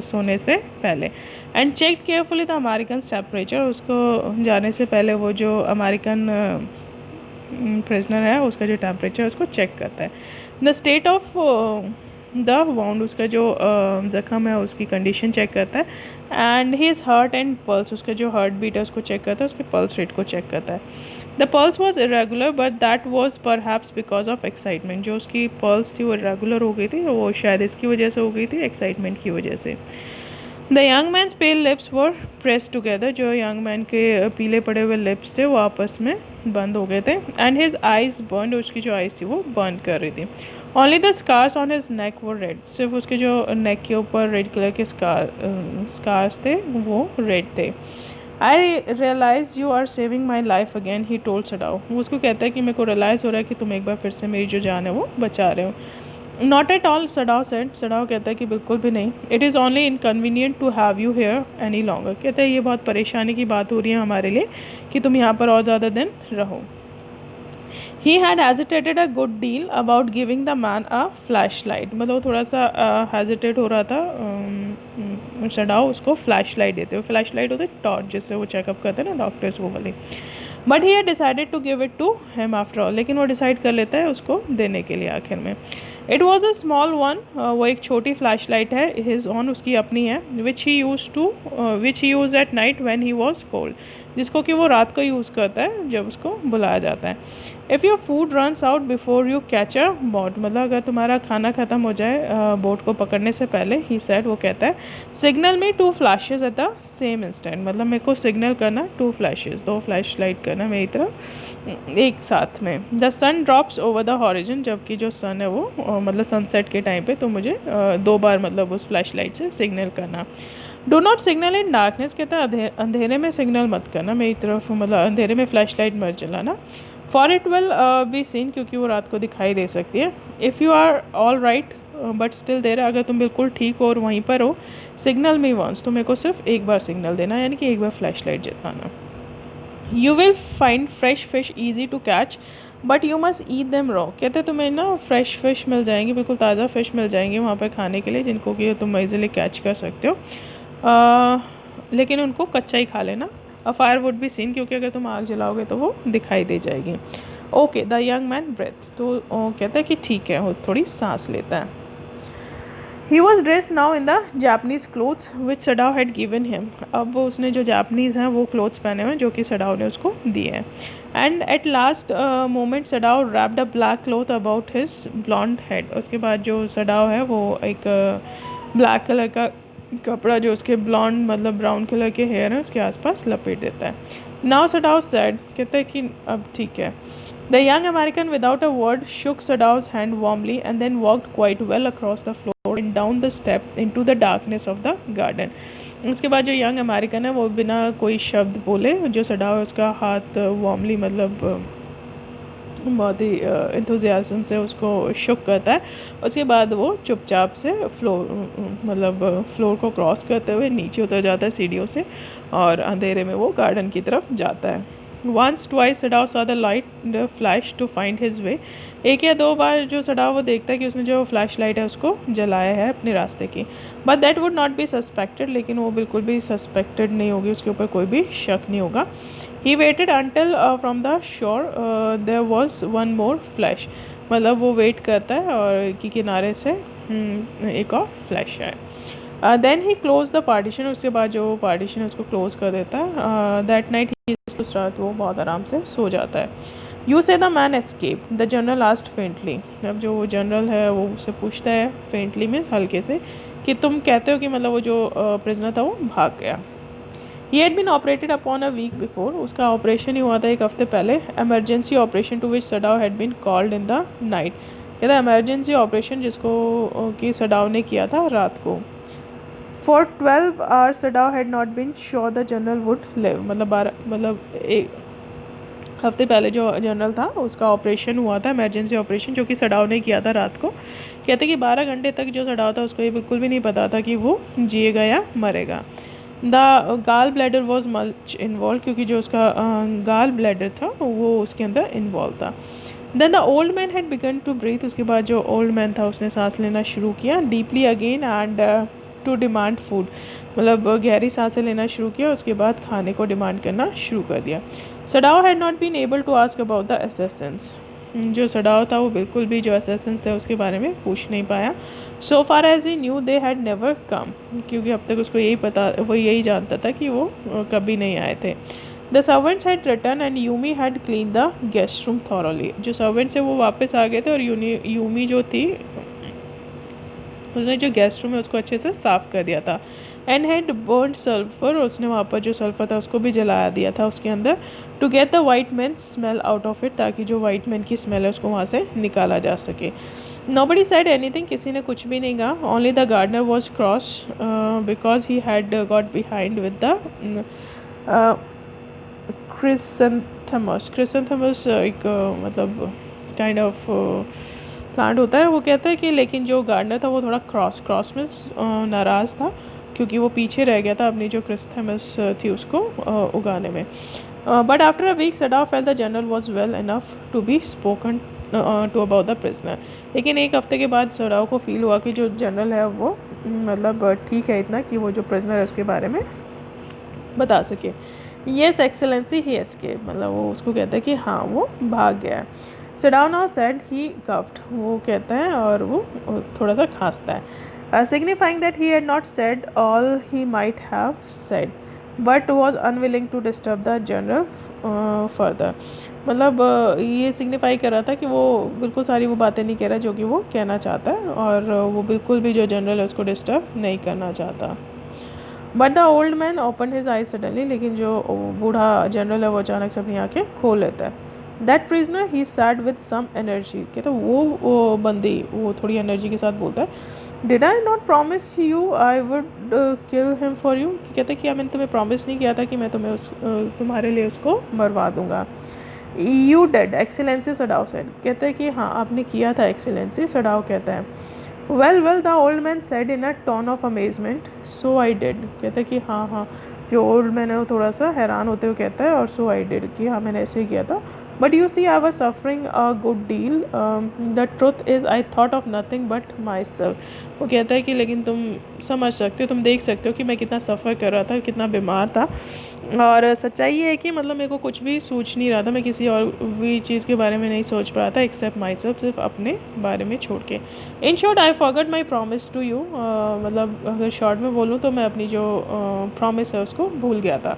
सोने से पहले। And check carefully the American temperature, उसको जाने से पहले वो जो अमेरिकन प्रिजनर है उसका जो टेम्परेचर उसको चेक करता है। The state of the wound, उसका जो ज़ख़म है उसकी कंडीशन चेक करता है। And his heart and pulse, उसका जो हार्ट बीट है उसको चेक करता है, उसके पल्स रेट को चेक करता है। The pulse was irregular but that was perhaps because of excitement, जो उसकी पल्स थी वो इरेगुलर हो गई थी, वो शायद इसकी वजह से हो गई थी, एक्साइटमेंट की वजह से। The young man's pale lips were press together, जो यंग मैन के पीले पड़े हुए लिप्स थे वो आपस में बंद हो गए थे। एंड हिज आइज़ बर्न, उसकी जो आइज़ थी वो बर्न कर रही थी। Only the scars on his neck were red, सिर्फ उसके जो नेक के ऊपर रेड कलर के स्कार्स थे वो रेड थे। I realize you are saving my life again, he told Sadao, वो उसको कहता है कि मेरे को रियलाइज़ हो रहा है कि तुम एक बार फिर से मेरी जो जान है वो बचा रहे हो। Not at all, Sadao said, Sadao कहता है कि बिल्कुल भी नहीं। It is only inconvenient to have you here any longer, कहता है ये बहुत परेशानी की बात हो रही है हमारे लिए कि तुम यहाँ पर और ज़्यादा दिन रहो। He had hesitated a good deal about giving the man a flash light, मतलब वो थोड़ा सा हेजिटेट हो रहा था, सडाव उसको फ्लैश लाइट देते हुए, फ्लैश लाइट होते टॉर्च जिससे वो चेकअप करते हैं ना डॉक्टर्स वो वाली। But he had decided to give it to him after all, लेकिन वो डिसाइड कर लेता है उसको देने के लिए आखिर में। It was a small one, वो एक छोटी फ्लैश लाइट है, हिज ऑन उसकी अपनी है, which he used at night when he was cold, जिसको कि वो रात को यूज़ करता है जब उसको बुलाया जाता है। If your food runs out before you catch a boat, मतलब अगर तुम्हारा खाना ख़त्म हो जाए बोट को पकड़ने से पहले, ही सेड, वो कहता है, सिग्नल में 2 flashes at the same instant, मतलब मेरे को सिग्नल करना 2 फ्लैशेज, 2 फ्लैश लाइट करना मेरी तरफ एक साथ में। The sun drops over the horizon, जबकि जो सन है वो मतलब सनसेट के टाइम पे, तो मुझे 2 बार मतलब उस फ्लैश लाइट से सिग्नल करना। Do not signal in darkness, कहता है अंधेरे में सिग्नल मत करना मेरी तरफ, मतलब अंधेरे में फ्लैश लाइट मत जलाना। For it will be seen, क्योंकि वो रात को दिखाई दे सकती है। If you are all right but still there, अगर तुम बिल्कुल ठीक हो और वहीं पर हो, सिग्नल मी वंस, तो मेरे को सिर्फ एक बार सिग्नल देना, यानी कि एक बार फ्लैश लाइट जलाना। You will find fresh fish easy to catch but you must eat them raw, कहते तुम्हें ना फ्रेश फिश मिल जाएंगी, बिल्कुल ताज़ा फ़िश मिल जाएंगी वहाँ पर खाने के लिए, जिनको कि तुम ईज़िली कैच कर सकते हो, लेकिन उनको कच्चा ही खा लेना। A fire would be seen, क्योंकि अगर तुम आग जलाओगे तो वो दिखाई दे जाएगी। Okay, the young man breathed, तो कहता है कि ठीक है, वो थोड़ी सांस लेता है। He was dress now in the Japanese clothes which Sadao had given him, अब उसने जो जापनीज़ हैं वो क्लोथ्स पहने हुए हैं जो कि सडाव ने उसको दिए हैं। And at last moment Sadao wrapped a black cloth about his blond head, उसके बाद जो सडाव है वो एक ब्लैक कलर का कपड़ा जो उसके ब्लॉन्ड मतलब ब्राउन कलर के हेयर हैं उसके आसपास लपेट देता है। नाउ सडाव सैड, कहता है कि अब ठीक है। The young American without a word shook Sadao's hand warmly and then walked quite well across the floor and down the step into the darkness of the garden, उसके बाद जो यंग अमेरिकन है वो बिना कोई शब्द बोले जो सडाव है उसका हाथ वार्मली मतलब बहुत ही इंथुजियाज़म से उसको शुक करता है, उसके बाद वो चुपचाप से फ्लोर को क्रॉस करते हुए नीचे उतर जाता है सीढ़ियों से और अंधेरे में वो गार्डन की तरफ जाता है। Once twice Sadao saw the light flash to find his way, एक या 2 बार जो सडाव वो देखता है कि उसने जो फ्लैश लाइट है उसको जलाया है अपने रास्ते की, but that would not B suspected, लेकिन वो बिल्कुल भी सस्पेक्टेड नहीं होगी, उसके ऊपर कोई भी शक नहीं होगा। He waited until from the shore there was one more flash, मतलब वो वेट करता है और कि किनारे से एक और फ्लैश आए। Then he close the partition, उसके बाद जो पार्टीशन उसको क्लोज कर देता है. दैट नाइट ही स्टार्ट, वो बहुत आराम से सो जाता है. यू से the man escape, the general asked faintly. अब जो जनरल है वो उससे पूछता है फेंटली मीन्स हल्के से, कि तुम कहते हो कि मतलब वो जो प्रिजनर था वो भाग गया. He had been operated upon a week before, उसका ऑपरेशन ही हुआ था एक हफ्ते पहले. Emergency operation to which Sadao had been called in the night, कहता है एमरजेंसी ऑपरेशन जिसको कि सडाव ने किया था रात को. For 12 hours Sadao had not been sure the general would live, मतलब एक हफ्ते पहले जो जनरल था उसका ऑपरेशन हुआ था, इमरजेंसी ऑपरेशन, जो कि सडाव ने किया था रात को. कहते कि 12 घंटे तक जो सडाव था उसको ये बिल्कुल भी नहीं पता था कि वो जिएगा या मरेगा. The gall bladder was much involve, क्योंकि जो उसका गाल ब्लैडर था वो उसके अंदर इन्वॉल्व था. Then the old man had begun to breathe, उसके बाद जो ओल्ड मैन था उसने सांस लेना शुरू किया. Deeply again and to demand food, मतलब गहरी सांसें लेना शुरू किया, उसके बाद खाने को डिमांड करना शुरू कर दिया. Sadao had not been able to ask about the assassins, जो सडाव था वो बिल्कुल भी जो असेसेंस थे उसके बारे में पूछ नहीं पाया. So far as he knew they had never come, क्योंकि अब तक उसको यही पता, वो यही जानता था कि वो कभी नहीं आए थे. The servants had return and Yumi had clean the guest room thoroughly, जो सर्वेंट्स है वो वापस आ गए थे और यूमी जो थी उसने जो गेस्ट रूम है उसको अच्छे से साफ़ कर दिया था. एंड हैड बर्न सल्फर, उसने वहाँ पर जो सल्फर था उसको भी जला दिया था उसके अंदर. To get the white man smell out of it, ताकि जो वाइट मैन की स्मेल है उसको वहाँ से निकाला जा सके. नोबडी सेड एनीथिंग, किसी ने कुछ भी नहीं कहा. Only the gardener was cross because he had got behind with the chrysanthemums. Chrysanthemums एक मतलब काइंड ऑफ प्लांट होता है. वो कहता है कि लेकिन जो गार्डनर था वो थोड़ा क्रॉस में नाराज़ था, क्योंकि वो पीछे रह गया था अपनी जो क्रिसैंथेमस थी उसको उगाने में. But after a week Sadao felt the general was well enough to be spoken to about the prisoner. लेकिन एक हफ्ते के बाद सडाव को फील हुआ कि जो जनरल है वो मतलब ठीक है इतना कि वो जो प्रिजनर है उसके बारे में बता सके. येस एक्सेलेंसी ही एस्केप, मतलब वो उसको कहता है कि हाँ वो भाग गया है. Sadao now said he coughed, वो कहता है और वो थोड़ा सा खांसता है. Signifying that he had not said all he might have said but was unwilling to disturb the general further. मतलब ये सिग्निफाई कर रहा था कि वो बिल्कुल सारी वो बातें नहीं कह रहा जो कि वो कहना चाहता है, और वो बिल्कुल भी जो जनरल है उसको डिस्टर्ब नहीं करना चाहता. But the old man open his I suddenly, लेकिन जो बूढ़ा जनरल है वो अचानक से अपनी आँखें खोल लेता है. That prisoner he said with some energy, कहता वो बंदी वो थोड़ी एनर्जी के साथ बोलता है. Did I not promise you I would kill him for you, कहते क्या मैंने तुम्हें प्रॉमिस नहीं किया था कि मैं तुम्हारे लिए उसको मरवा दूंगा. You dead excellency, Sadao said, कहते हैं कि हाँ आपने किया था एक्सीलेंसी. सडाव कहता है well the old man said in a tone of amazement, so I did, कहते हैं कि हाँ हाँ. जो ओल्ड मैन है वो थोड़ा सा हैरान होते हुए कहता है और सो आई डिड, कि हाँ मैंने ऐसे ही किया था. But you see I was suffering a good deal, the truth is I thought of nothing but myself. वो कहता है कि लेकिन तुम समझ सकते हो, तुम देख सकते हो कि मैं कितना सफ़र कर रहा था, कितना बीमार था. और सच्चाई ये है कि मतलब मेरे को कुछ भी सोच नहीं रहा था, मैं किसी और भी चीज़ के बारे में नहीं सोच पा रहा था एक्सेप्ट माई सेल्फ, सिर्फ अपने बारे में छोड़ के. In short I forgot my promise to you, मतलब अगर शॉर्ट में बोलूँ तो मैं अपनी जो प्रॉमिस है उसको भूल गया था.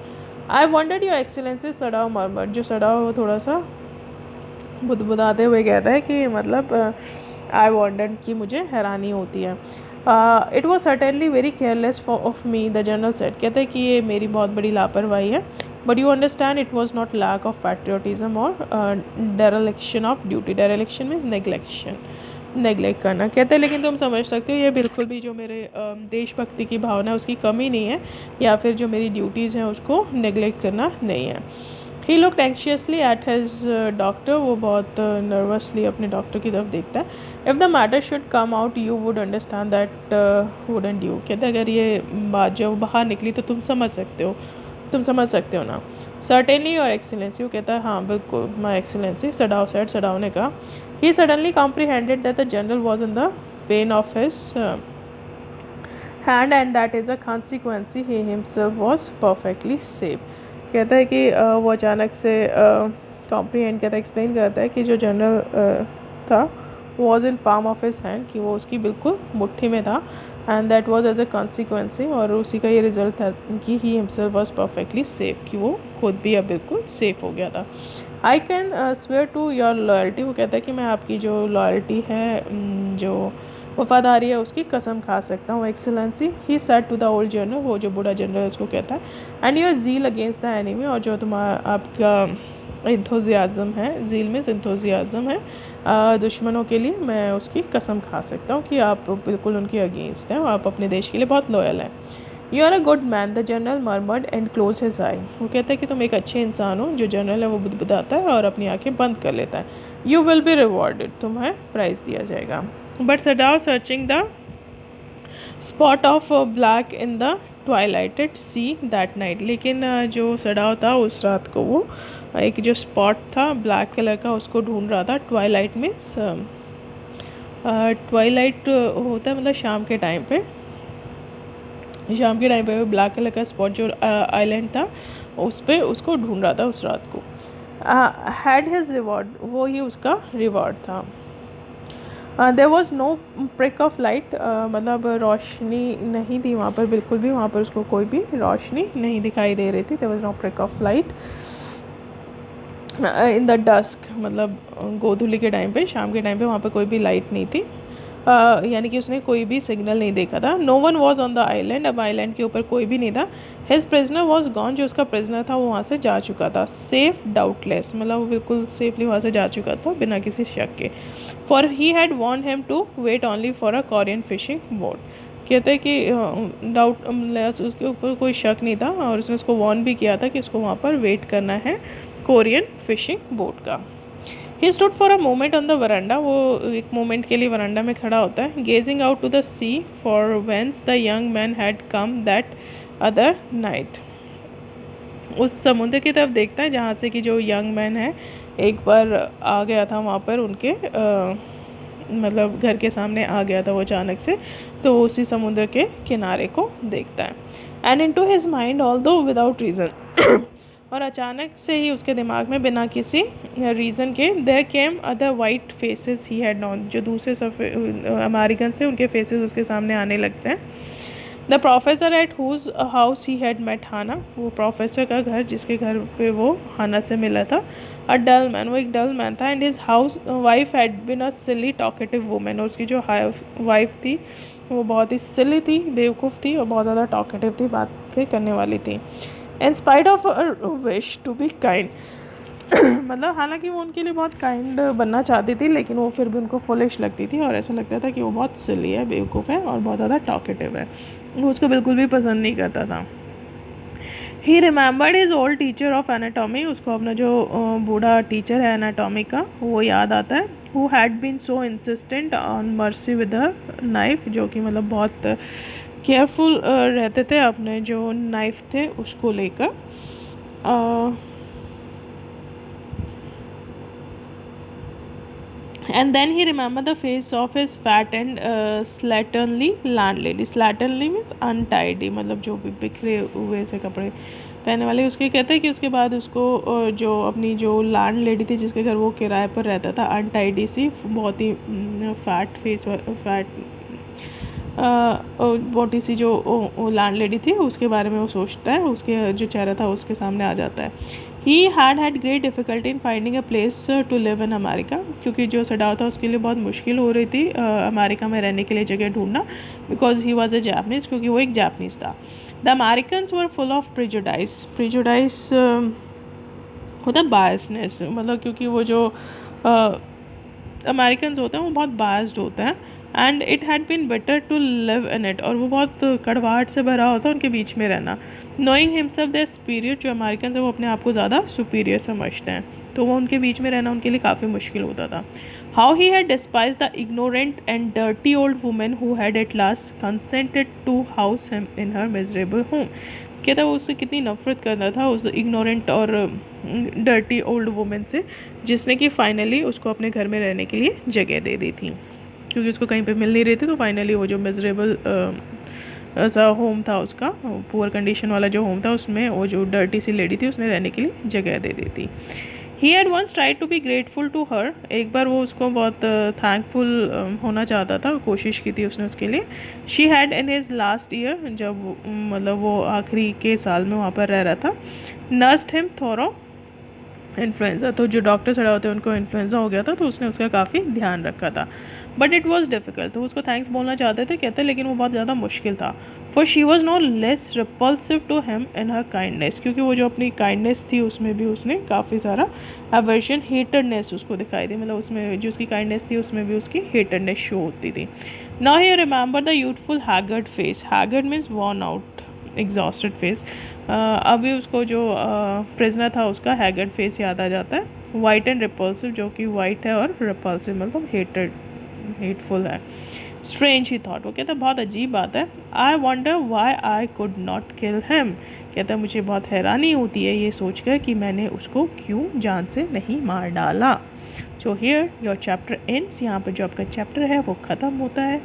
आई वॉन्टेड योर एक्सीलेंसी, सडाव मरमर, जो सडाव थोड़ा सा बुदबुदाते हुए कहता है कि मतलब आई वॉन्टेड कि मुझे हैरानी होती है. It was certainly very careless for of me, the general said, कहते हैं कि ये मेरी बहुत बड़ी लापरवाही है. But you understand it was not lack of patriotism और dereliction of duty. Dereliction means neglect करना, कहते हैं लेकिन तुम समझ सकते हो ये बिल्कुल भी जो मेरे देशभक्ति की भावना है उसकी कमी नहीं है, या फिर जो मेरी ड्यूटीज़ हैं उसको नेगलेक्ट करना नहीं है. He looked anxiously at his doctor, वो बहुत नर्वसली अपने डॉक्टर की तरफ देखता है. If the matter should come out you would understand that wouldn't you, कहते अगर ये बात जो बाहर निकली तो तुम समझ सकते हो ना. सर्टेनली और एक्सीलेंसी, वो कहता है हाँ बिल्कुल माई एक्सीलेंसी. सडाव सेड, सडाव ने कहा. He suddenly comprehended that the general was in the pain of his hand and that is a consequence he himself was perfectly safe. कहता है कि वो अचानक से कॉम्प्रीहेंड कहता है, एक्सप्लेन करता है कि जो जनरल था was in palm of his hand, कि वो उसकी बिल्कुल मुट्ठी में था. And that was as a consequence, और उसी का ये रिजल्ट था कि he himself was perfectly safe, कि वो खुद भी अब बिल्कुल सेफ हो गया था. I can swear to your loyalty, वो कहता है कि मैं आपकी जो लॉयल्टी है, जो वफादारी है, उसकी कसम खा सकता हूँ excellency. He said to the old general, वो जो बूढ़ा जनरल उसको कहता है. And your zeal against the enemy, और जो तुम्हारा आपका इंथोजियाज़म है, जील में इंथोजियाज़म है दुश्मनों के लिए, मैं उसकी कसम खा सकता हूँ कि आप बिल्कुल उनके अगेंस्ट हैं, आप अपने देश के लिए बहुत लॉयल हैं. You are a good man, the general murmured and close his eye, वो कहता है कि तुम एक अच्छे इंसान हो. जो जनरल है वो बुदबुदाता है और अपनी आंखें बंद कर लेता है. यू विल बी रिवॉर्डेड, तुम्हें प्राइज़ दिया जाएगा. But Sadao searching the spot of black in the twilighted sea that night, लेकिन जो सडाओ था उस रात को वो एक जो स्पॉट था ब्लैक कलर का उसको ढूंढ रहा था. ट्वाइलाइट मीन्स ट्वाइलाइट होता है मतलब शाम के टाइम पे, शाम के टाइम पे ब्लैक कलर का स्पॉट जो आइलैंड था उस पर उसको ढूंढ रहा था उस रात को. हैड हिज रिवॉर्ड, वो ही उसका रिवॉर्ड था. There was no prick of light, मतलब रोशनी नहीं थी वहाँ पर बिल्कुल भी, वहाँ पर उसको कोई भी रोशनी नहीं दिखाई दे रही थी. There was no prick of light in the dusk, मतलब गोधूली के टाइम पे, शाम के टाइम पे वहाँ पर कोई भी लाइट नहीं थी. यानी कि उसने कोई भी सिग्नल नहीं देखा था. No one was on the island, अब आइलैंड के ऊपर कोई भी नहीं था. हिज प्रिजनर वॉज गॉन, जो उसका प्रिजनर था वो वहाँ से जा चुका था. सेफ डाउटलेस, मतलब वो बिल्कुल सेफली वहाँ से जा चुका था बिना किसी शक के. For he had want him to wait only for a Korean fishing boat, कहते हैं कि डाउट उसके ऊपर कोई शक नहीं था और उसने उसको वॉर्न भी किया था कि उसको वहाँ पर वेट करना है कोरियन फिशिंग बोट का. He stood for a moment on the वरांडा, वो एक मोमेंट के लिए वरांडा में खड़ा होता है. Gazing out to the sea for whence the young man had come that other night, उस समुद्र की तरफ देखता है जहाँ से कि जो यंग मैन है एक बार आ गया था वहाँ पर उनके मतलब घर के सामने आ गया था वो अचानक से, तो उसी समुद्र के किनारे को देखता है. And into his mind although without reason, और अचानक से ही उसके दिमाग में बिना किसी रीज़न के there came other white faces he had known, जो दूसरे अमेरिकन से उनके फेसेस उसके सामने आने लगते हैं. The professor at whose house he had met Hana, वो प्रोफेसर का घर जिसके घर पे वो हाना से मिला था. अ डल मैन, वो एक डल मैन था. And his house wife had been a silly talkative women, और उसकी जो वाइफ थी वो बहुत ही सिली थी, बेवकूफ़ थी और बहुत ज़्यादा टॉकेटिव थी, बातें करने वाली थी. In spite of wish to be kind, मतलब हालांकि वो उनके लिए बहुत काइंड बनना चाहती थी लेकिन वो फिर भी उनको फुलिश लगती थी और ऐसा लगता था कि वो बहुत सिली है, बेवकूफ़ है और बहुत ज़्यादा टॉकेटिव है. वो उसको बिल्कुल भी पसंद नहीं करता था. ही remembered his old teacher of anatomy, उसको अपना जो बूढ़ा टीचर है एनाटॉमी का वो याद आता है. Who had been so insistent on mercy with a knife, जो कि मतलब बहुत केयरफुल रहते थे अपने जो नाइफ थे उसको लेकर. And then he remembered the face of his fat and slatternly landlady. Slatternly means untidy, मतलब जो भी बिखरे हुए से कपड़े पहनने वाले. उसके कहते हैं कि उसके बाद उसको जो अपनी जो लैंड लेडी थी जिसके घर वो किराए पर रहता था, अनटाइडी सी, बहुत ही फैट फेस, फैट मोटी सी जो लैंड लेडी थी उसके बारे में वो सोचता है, उसके जो चेहरा था उसके सामने आ जाता है. He had great difficulty in finding a place to live in America, क्योंकि जो सडाओ था उसके लिए बहुत मुश्किल हो रही थी अमेरिका में रहने के लिए जगह ढूंढना, because he was a Japanese, क्योंकि वो एक जापनीज़ था. The Americans were full of prejudice. Prejudice होता है बायसनेस, मतलब क्योंकि वो जो अमेरिकन्स होते हैं वो बहुत बायस्ड होते हैं. And it had been better to live in it, और वो बहुत कड़वाहट से भरा होता है उनके बीच में रहना. नोइंग हिमसेल्फ देयर सुपीरियर, जो अमेरिकन है वो अपने आप को ज़्यादा सुपीरियर समझते हैं, तो वो उनके बीच में रहना उनके लिए काफ़ी मुश्किल होता था. How he had despise the ignorant and dirty old women who had at last consented to house him in her miserable home. कहता है वो उससे कितनी नफरत करता था उस इग्नोरेंट और डर्टी ओल्ड वुमेन से, जिसने कि फाइनली उसको अपने घर में रहने के लिए जगह दे दी थी, क्योंकि उसको कहीं पे मिल नहीं रही थी. तो फाइनली वो जो मिजरेबल सा होम था उसका, पुअर कंडीशन वाला जो होम था, उसमें वो जो डर्टी सी लेडी थी उसने रहने के लिए जगह दे दी थी. He had once tried to be grateful to her, एक बार वो उसको बहुत थैंकफुल होना चाहता था, कोशिश की थी उसने उसके लिए. She had in his last year, जब मतलब वो आखिरी के साल में वहाँ पर रह रहा था. नर्स्ड हिम थोरो इन्फ्लुएंजा, तो जो डॉक्टर सड़ा होते हैं उनको इन्फ्लुएंजा हो गया था, तो उसने उसका काफ़ी ध्यान रखा था. बट इट वॉज डिफ़िकल्ट, तो उसको थैंक्स बोलना चाहते थे कहते, लेकिन वो बहुत ज़्यादा मुश्किल था. For she was not less repulsive to him in her kindness, क्योंकि वो जो अपनी काइंडनेस थी उसमें भी उसने काफ़ी सारा अवर्शन, हेटेडनेस उसको दिखाई दी, मतलब उसमें जो उसकी काइंडनेस थी उसमें भी उसकी हेटेडनेस शो होती थी. Now he remember the youthful haggard face, haggard means worn out, exhausted face. अभी उसको जो प्रिजनर था उसका हैगर्ड फेस याद आ जाता है. वाइट एंड रिपल्सिव, जो कि वाइट है, और रिपल्सिव मतलब हेटफुल है. स्ट्रेंज ही थॉट, वो कहता है बहुत अजीब बात है. I wonder why I could not kill him, कहता है मुझे बहुत हैरानी होती है ये सोचकर कि मैंने उसको क्यों जान से नहीं मार डाला. So here your chapter ends, यहाँ पर जो आपका चैप्टर है वो ख़त्म होता है.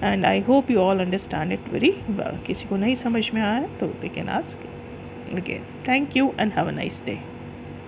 And I hope you all understand it very well. किसी को नहीं समझ में आया तो they can ask again. Thank you and have a nice day.